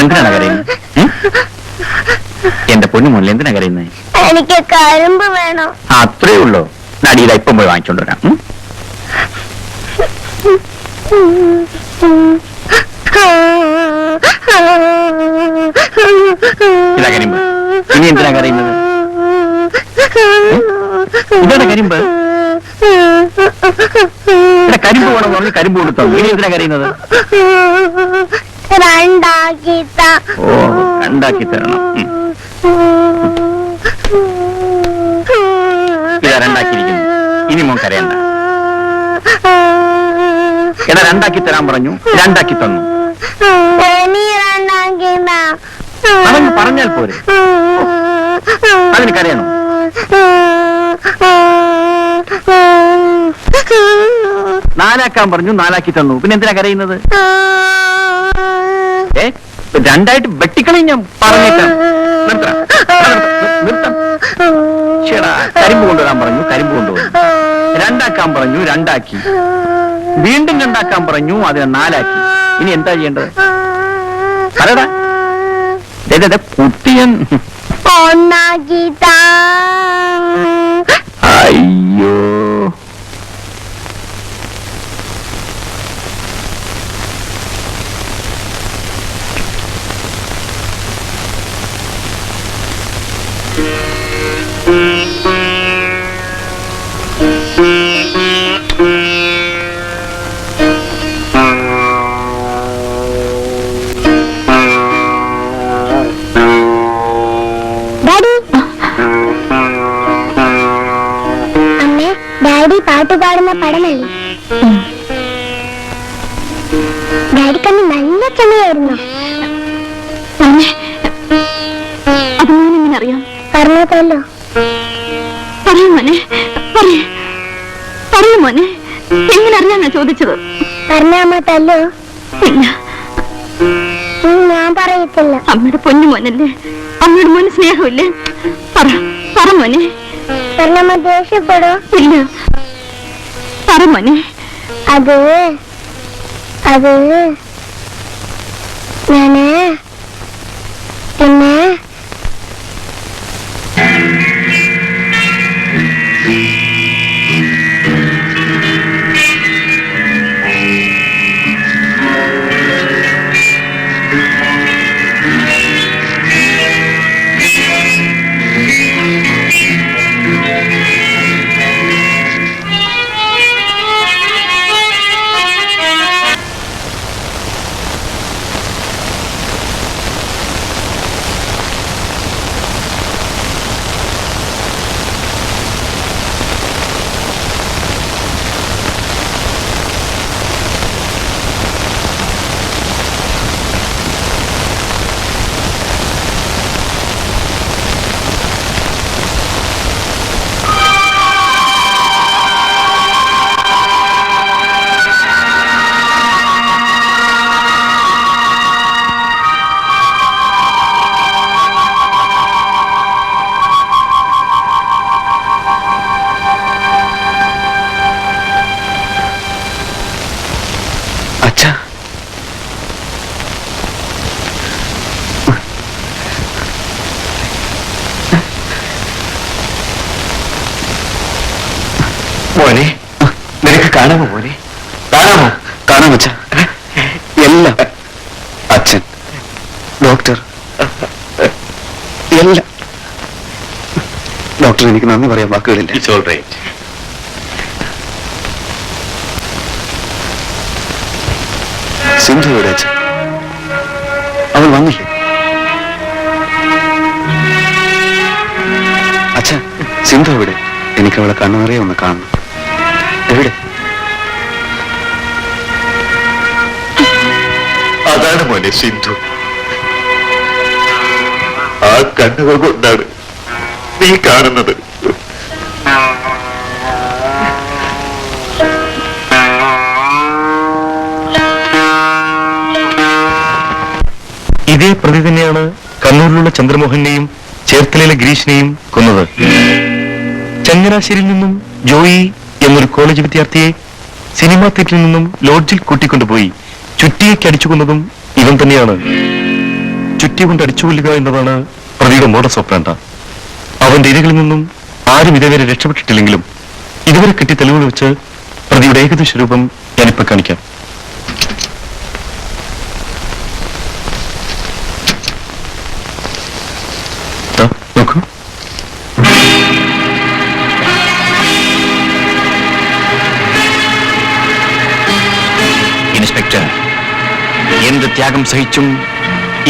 എന്തിനാണ് കരയുന്നത്? എന്റെ പൊന്നു മുന്നിൽ എന്തിനാ കരയുന്നത്? എനിക്ക് കരിമ്പ് വേണം. അത്രേ ഉള്ളൂ. നടിയില ഇപ്പം പോയി വാങ്ങിച്ചോണ്ട് വരാം. ഇതാ കരിമ്പ്. ഇനി എന്തിനാ കരയുന്നത്? ഇതാണ് കരിമ്പ്. കരിമ്പ് വേണം പറഞ്ഞ് കരിമ്പ് കൊടുത്തോ. ഇനി എന്തിനാ കരയുന്നത്? ഓ, രണ്ടാക്കി തരണം. ഇതാ രണ്ടാക്കിയിരിക്കുന്നു. ഇനി മോൻ കരയണ്ട. എടാ രണ്ടാക്കി തരാൻ പറഞ്ഞു, രണ്ടാക്കി തന്നു. അവൻ പറഞ്ഞാൽ പോരെ. അതിന് കരയണോ? നാലാക്കാൻ പറഞ്ഞു, നാലാക്കി തന്നു. പിന്നെ എന്തിനാ കരയുന്നത്? രണ്ടായിട്ട് വെട്ടിക്കളയും ഞാൻ പറഞ്ഞേക്കാം. നിർത്താം. ചേടാ, കരിമ്പ് കൊണ്ടുവരാൻ പറഞ്ഞു, കരിമ്പ് കൊണ്ടുവന്നു. രണ്ടാക്കാൻ പറഞ്ഞു, രണ്ടാക്കി. വീണ്ടും രണ്ടാക്കാൻ പറഞ്ഞു, അതിനെ നാലാക്കി. ഇനി എന്താ ചെയ്യേണ്ടത്? പറയടാ. കുട്ടിയൻ അയ്യോ. പാട്ട് പാടുന്ന പടമല്ലേ? ഡാഡിക്കന്ന് നല്ല ചുമയായിരുന്നു. അത് ഞാനെങ്ങനെ അറിയാം? പറഞ്ഞതല്ലോ. പറയൂ മോനെ, പറയൂ മോനെ. എങ്ങനെ അറിയാന്നാ ചോദിച്ചത്? പറഞ്ഞാമ്മ തല്ലോ? ഇല്ല, ഞാൻ പറയത്തില്ല. അമ്മയുടെ പൊന്നു മോനല്ലേ? അമ്മയുടെ മോന് സ്നേഹമില്ലേ? പറ മോനെ. പറഞ്ഞമ്മ ദേഷ്യപ്പെടോ? ഇല്ല, പറ മോനെ. അത് ഞാന് പിന്നെ മോനെ, നിനക്ക് കാണാമോ മോനെ? കാണാമോ അച്ഛ? എല്ലാം അച്ഛൻ, ഡോക്ടർ, എല്ലാം. ഡോക്ടർ, എനിക്ക് നന്ദി പറയാൻ വാക്കുകളില്ല. സിന്ധു എവിടെ? എനിക്ക് അവളെ കണ്ണുനിറയെ ഒന്ന് കാണണം. എവിടെ? അതാണ് മോനെ സിന്ധു. ആ കണ്ണുകൾ കൊണ്ടാണ് നീ കാണുന്നത്. ഇതേ പ്രതി തന്നെയാണ് കണ്ണൂരിലുള്ള ചന്ദ്രമോഹനെയും ചേർത്തലയിലെ ഗിരീഷിനെയും കൊന്നത്. ചങ്ങനാശ്ശേരിയിൽ നിന്നും ജോയി എന്നൊരു കോളേജ് വിദ്യാർത്ഥിയെ സിനിമാ തിയേറ്ററിൽ നിന്നും ലോഡ്ജിൽ കൂട്ടിക്കൊണ്ടുപോയി ചുറ്റിയേക്ക് അടിച്ചു കൊന്നതും ഇവൻ തന്നെയാണ്. ചുറ്റി കൊണ്ട് അടിച്ചുകൊല്ലുക എന്നതാണ് പ്രതിയുടെ മോഡസ് ഓപ്പറാണ്ട. അവന്റെ ഇരകളിൽ നിന്നും ആരും ഇതുവരെ രക്ഷപ്പെട്ടിട്ടില്ലെങ്കിലും ഇതുവരെ കിട്ടിയ തെളിവുകൾ വെച്ച് പ്രതിയുടെ ഏകദേശ രൂപം ഞാനിപ്പോ കാണിക്കാം. നോക്കൂ. ഇൻസ്പെക്ടർ, എന്ത് ത്യാഗം സഹിച്ചും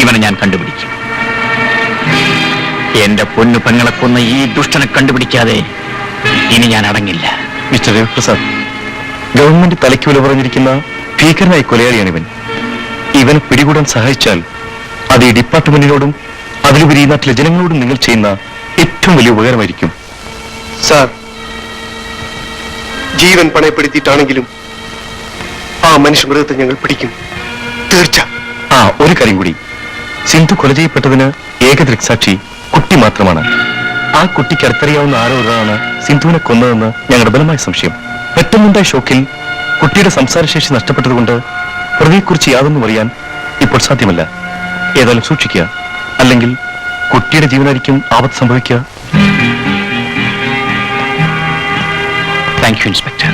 ഇവനെ ഞാൻ കണ്ടുപിടിക്കും. എന്റെ പൊന്നു പെങ്ങളെ കൊന്ന ഈ ദുഷ്ടനെ കണ്ടുപിടിക്കാതെ ഇനി ഞാൻ അടങ്ങില്ല. മിസ്റ്റർ രവിപ്രസാദ്, ഗവൺമെന്റ് തലയ്ക്ക് വില പറഞ്ഞിരിക്കുന്ന ഭീകരനായ കൊലയാളിയാണ് ഇവൻ. ഇവനെ പിടികൂടാൻ സഹായിച്ചാൽ അത് ഈ ഡിപ്പാർട്ട്മെന്റിനോടും അതിലുപരി ഈ നാട്ടിലെ ജനങ്ങളോടും നിങ്ങൾ ചെയ്യുന്ന ഏറ്റവും വലിയ ഉപകാരമായിരിക്കും. സാർ, ജീവൻ പണയപ്പെടുത്തിയിട്ടാണെങ്കിലും ആ മനുഷ്യമൃഗത്തെ ഞങ്ങൾ പിടിക്കും, തീർച്ച. ഒരു കാര്യം കൂടി, സിന്ധു കൊല ചെയ്യപ്പെട്ടതിന് ഏക ദൃക്സാക്ഷി കുട്ടി മാത്രമാണ്. ആ കുട്ടിക്ക് അടുത്തറിയാവുന്ന ആരോ ഒരാളാണ് സിന്ധുവിനെ കൊന്നതെന്ന് ഞങ്ങളുടെ ബലമായ സംശയം. പെട്ടെന്നുണ്ടായ ഷോക്കിൽ കുട്ടിയുടെ സംസാരശേഷി നഷ്ടപ്പെട്ടതുകൊണ്ട് പ്രതിയെക്കുറിച്ച് യാതൊന്നും അറിയാൻ ഇപ്പോൾ സാധ്യമല്ല. ഏതായാലും സൂക്ഷിക്കുക, അല്ലെങ്കിൽ കുട്ടിയുടെ ജീവനായിരിക്കും ആപത്ത് സംഭവിക്കുക. Thank you inspector.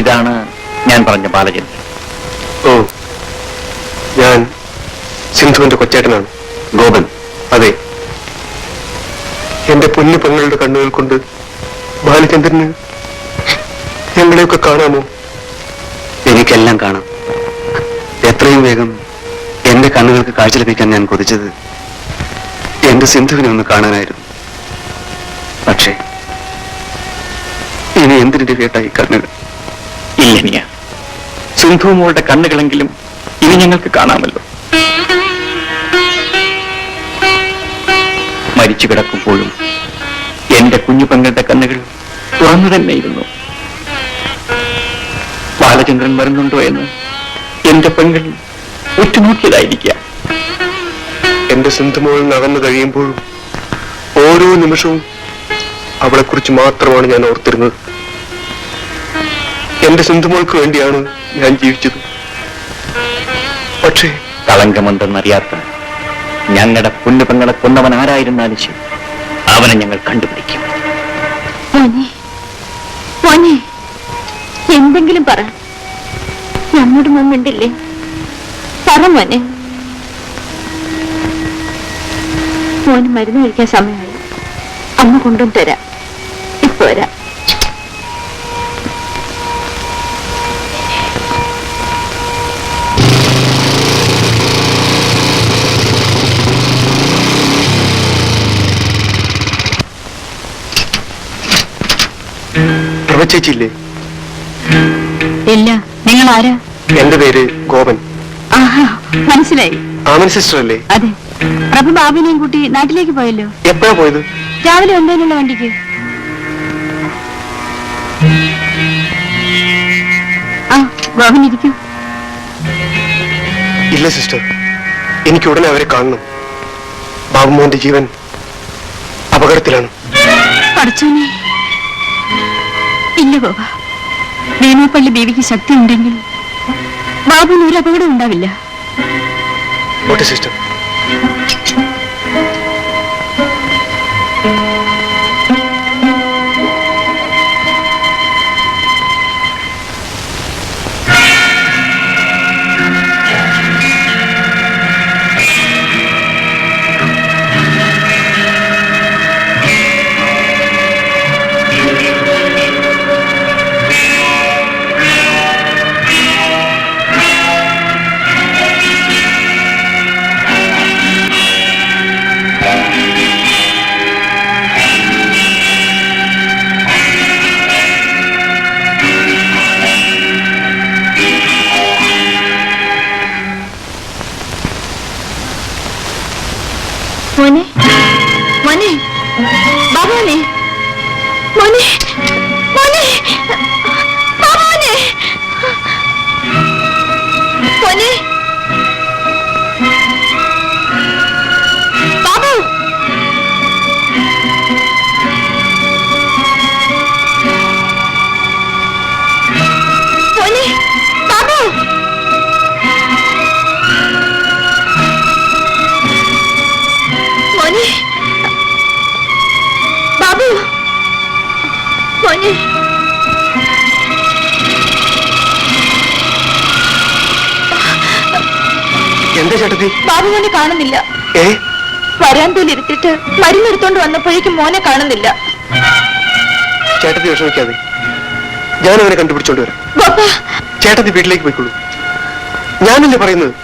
ഇതാണ് ഞാൻ പറഞ്ഞ ബാലചന്ദ്രൻ. ഓ, ഞാൻ സിന്ധുവിന്റെ കൊച്ചേട്ടനാണ്. ഗോപൻ. അതെ, എന്റെ പൊന്നു പെങ്ങളുടെ കണ്ണുകൾ കൊണ്ട് ബാലചന്ദ്രന് ഞങ്ങളെയൊക്കെ കാണാമോ? എനിക്കെല്ലാം കാണാം. എത്രയും വേഗം എന്റെ കണ്ണുകൾക്ക് കാഴ്ച ലഭിക്കാൻ ഞാൻ കൊതിച്ചത് എന്റെ സിന്ധുവിനെ ഒന്ന് കാണാനായിരുന്നു. പക്ഷേ ഇനി എന്തിന്റെ കേട്ടായി കണ്ണുകൾ? ഇല്ല, സിന്ധു മോളുടെ കണ്ണുകളെങ്കിലും ഇനി ഞങ്ങൾക്ക് കാണാമല്ലോ. മരിച്ചു കിടക്കുമ്പോഴും എന്റെ കുഞ്ഞു പെങ്ങളുടെ കണ്ണുകൾ തുറന്നു തന്നെയിരുന്നു. ബാലചന്ദ്രൻ വരുന്നുണ്ടോ എന്ന് എന്റെ പെങ്ങൾ ഉറ്റുനോക്കിയതായിരിക്കാം. എന്റെ സിന്ധുമോൾ നകന്നു കഴിയുമ്പോഴും ഓരോ നിമിഷവും അവളെക്കുറിച്ച് മാത്രമാണ് ഞാൻ ഓർത്തിരുന്നത്. എന്റെ സിന്ധുമോൾക്ക് വേണ്ടിയാണ് ഞാൻ ജീവിച്ചത്. പക്ഷേ കളങ്കമെന്തെന്നറിയാത്ത ഞങ്ങളുടെ പൊന്നുപെങ്ങളെ കൊന്നവൻ ആരായിരുന്നാലും ശരി, അവനെ ഞങ്ങൾ കണ്ടുപിടിക്കും. മോനെ, മോനെ, എന്തെങ്കിലും പറ. നമ്മോട് മുമ്പിണ്ടില്ലേ? പറ മോനെ. മോന് മരുന്ന് കഴിക്കാൻ സമയമായി. അമ്മ കൊണ്ടുവന്ന് തരാം. ഇപ്പൊ വരാം. ചേച്ചിയില്ലേ? ഇല്ല. നിങ്ങൾ ആരാ? എന്റെ പേര് ഗോപൻ. ആഹാ, മനസ്സിലായി. ആമൻ സിസ്റ്റർ അല്ലേ? അതെ. പ്രഭു ബാബുവിനെയും കൂട്ടി നാട്ടിലേക്ക് പോയല്ലോ. എപ്പോഴാ പോയത്? രാവിലെ 9-നുള്ള വണ്ടിക്ക്. ആ, ഗോപൻ ഇരിക്കൂ. ഇല്ല സിസ്റ്റർ, എനിക്ക് ഉടനെ അവരെ കാണണം. ബാബുമോന്റെ ജീവൻ അപകടത്തിലാണ്. പഠിച്ചോനെ. ഇല്ല ഗോപ, വേണുപ്പള്ളി ബീവിക്ക് ശക്തി ഉണ്ടെങ്കിൽ ബാബുവിന് ഒരു അപകടം ഉണ്ടാവില്ല. ഓട്ടെ സിസ്റ്റർ. എന്താ ചേട്ടത്തി? ബാബുമോനെ കാണുന്നില്ല. വരാന്തയിൽ ഇരുത്തിട്ട് മരുന്നെടുത്തോണ്ട് വന്നപ്പോഴേക്കും മോനെ കാണുന്നില്ല. ചേട്ടത്തി വിഷമിക്കാതെ, ഞാൻ അവനെ കണ്ടുപിടിച്ചോണ്ട് വരാം. ചേട്ടത്തി വീട്ടിലേക്ക് പോയിക്കോളൂ. ഞാനല്ലേ പറയുന്നത്.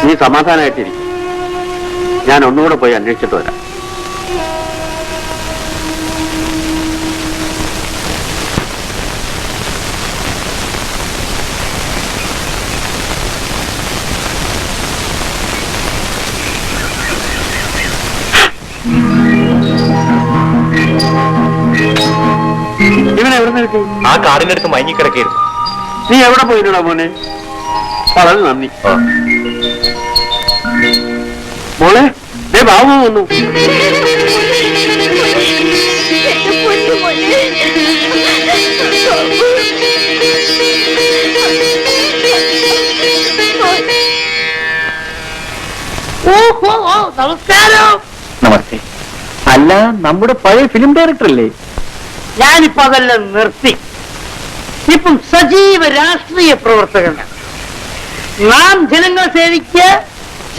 നീ സമാധാനമായിട്ടിരിക്കും. ഞാൻ ഒന്നുകൂടെ പോയി അന്വേഷിച്ചിട്ട് വരാം. മോനെ എവിടെ നിന്ന് കിട്ടി? ആ കാടിന്റെ അടുത്ത് മയങ്ങിക്കിടക്കായിരുന്നു. നീ എവിടെ പോയിട്ടാ മോനെ? വളരെ നന്ദി. മോളെ ദേ ബാബു വന്നു. നമസ്കാരം. നമസ്തേ. അല്ല, നമ്മുടെ പഴയ ഫിലിം ഡയറക്ടർ അല്ലേ? ഞാനിപ്പോ അതെല്ലാം നിർത്തി. ഇപ്പം സജീവ രാഷ്ട്രീയ പ്രവർത്തകനാണ്. നാം ജനങ്ങൾ സേവിക്കുക,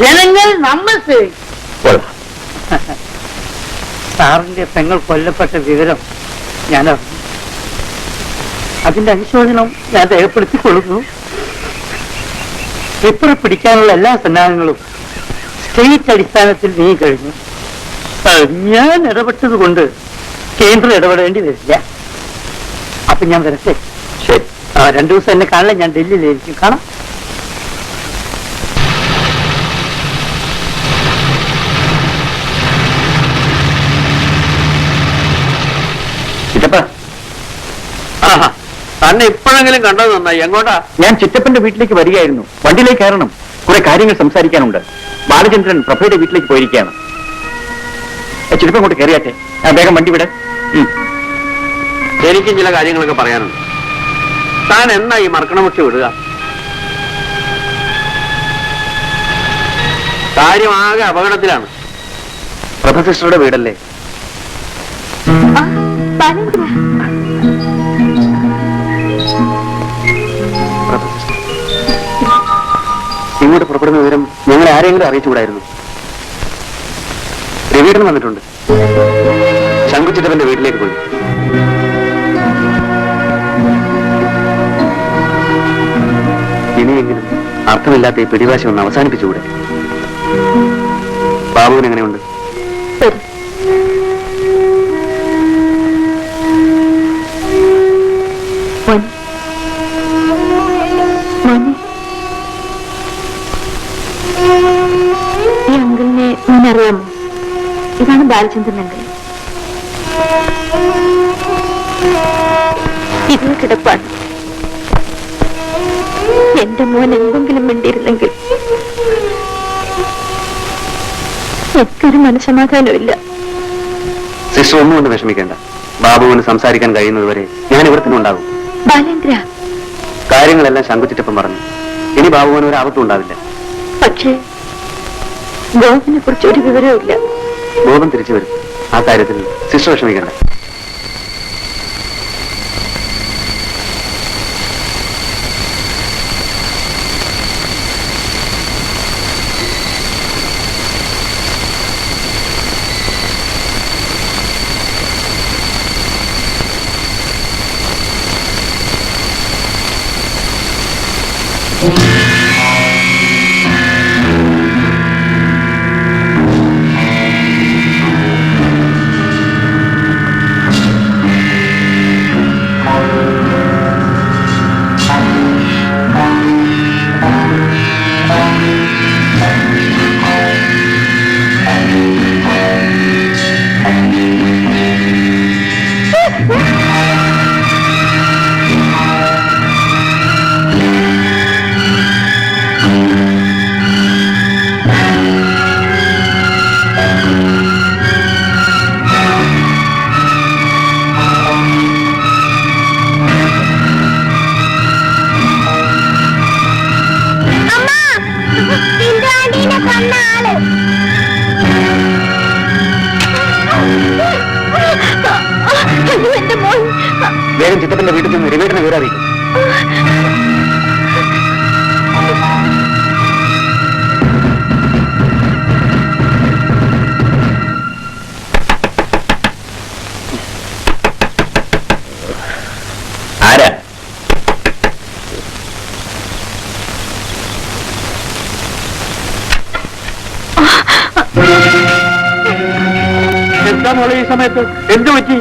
ജനങ്ങൾ നമ്മൾ സേവിക്കുക. സാറിന്റെ പെങ്ങൾ കൊല്ലപ്പെട്ട വിവരം ഞാൻ അറിഞ്ഞു. അതിന്റെ അനുശോചനം ഞാൻ രേഖപ്പെടുത്തിക്കൊള്ളുന്നു. റിപ്പറെ പിടിക്കാനുള്ള എല്ലാ സന്നാഹങ്ങളും സ്റ്റേറ്റ് അടിസ്ഥാനത്തിൽ നീങ്ങി കഴിഞ്ഞു. ഞാൻ ഇടപെട്ടത് കൊണ്ട് കേന്ദ്രം ഇടപെടേണ്ടി വരില്ല. അപ്പൊ ഞാൻ വരട്ടെ. ശരി. 2 ദിവസം എന്നെ കാണില്ല, ഞാൻ ഡൽഹിയിലായിരിക്കും. കാണാം. ചിറ്റപ്പ, ആഹാ, തന്നെ ഇപ്പോഴെങ്കിലും കണ്ടത് നന്നായി. എങ്ങോട്ടാ? ഞാൻ ചിറ്റപ്പന്റെ വീട്ടിലേക്ക് വരികയായിരുന്നു. വണ്ടിയിലേക്ക് കയറണം. കുറെ കാര്യങ്ങൾ സംസാരിക്കാനുണ്ട്. ബാലചന്ദ്രൻ പ്രഭയുടെ വീട്ടിലേക്ക് പോയിരിക്കുകയാണ്. ചിറ്റപ്പ അങ്ങോട്ട് കയറിയാട്ടെ. വേഗം വണ്ടി വിട. എനിക്കും ചില കാര്യങ്ങളൊക്കെ പറയാനുണ്ട്. താൻ എന്നാ ഈ മർക്കണമുട്ടി വിടുക? കാര്യമാകെ അപകടത്തിലാണ്. പ്രഭ സിസ്റ്ററുടെ വീടല്ലേ? ഇങ്ങോട്ട് പുറപ്പെടുന്ന വിവരം ഞങ്ങളെ ആരെങ്കിലും അറിയിച്ചുകൂടായിരുന്നു? രവീടൻ വന്നിട്ടുണ്ട്. ശങ്കുച്ചിറ്റപ്പന്റെ വീട്ടിലേക്ക് പോയി. ഇനിയെങ്കിലും അർത്ഥമില്ലാത്ത ഈ പിടിവാശി ഒന്ന് അവസാനിപ്പിച്ചുകൂടെ? ബാബുവിന് എങ്ങനെയുണ്ട്? ഈ അങ്കിളിനെ മുന്നറിയാമോ? ഇതാണ് ബാലചന്ദ്രൻ അങ്കിൾ. ഇതിന് കിടപ്പാണ്. എന്റെ മോൻ എന്തെങ്കിലും വേണ്ടിയിരുന്നെങ്കിൽ എനിക്കൊരു മനസ്സമാധാനമില്ല. സിസ്റ്റർ ഒന്നും കൊണ്ട് വിഷമിക്കേണ്ട. ബാബുവിന് സംസാരിക്കാൻ കഴിയുന്നതുവരെ ഞാൻ ഇവിടെ തന്നെ ഉണ്ടാകും. ബാലേന്ദ്ര, കാര്യങ്ങളെല്ലാം ശങ്കുച്ചിറ്റപ്പം പറഞ്ഞു. ഇനി ബാബുവിന് ഒരു ആപത്തും ഉണ്ടാവില്ല. പക്ഷേ ഗോപിനെ കുറിച്ച് ഒരു വിവരവും ഇല്ല. ബോധം തിരിച്ചു വരും. ആ കാര്യത്തിൽ സിസ്റ്റർ വിഷമിക്കേണ്ട. വേഗം ചിറ്റപ്പന്റെ വീട്ടിൽ നിന്ന് രവീടനെ വീടാറിയിക്കും. ആരാ? എന്താ മോളെ ഈ സമയത്ത്? എന്തു പറ്റി?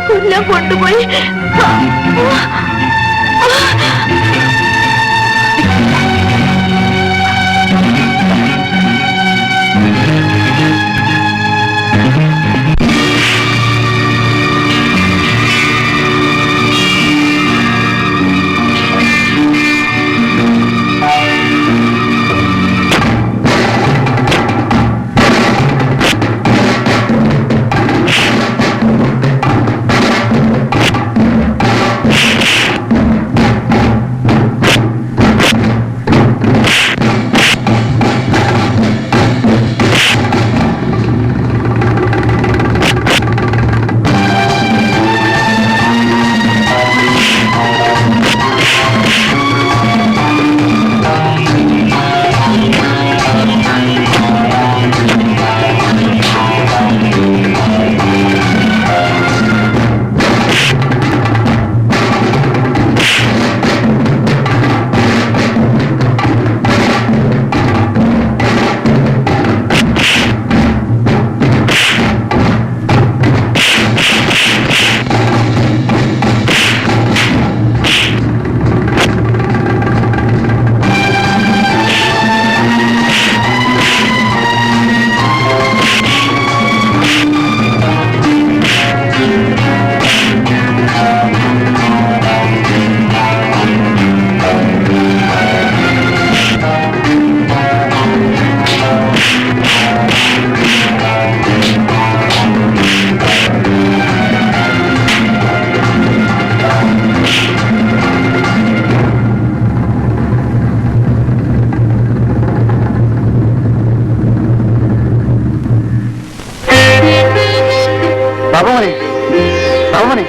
കൊല്ലം കൊണ്ടുപോയി. ബാബുമോനെ ബാബുമോനെ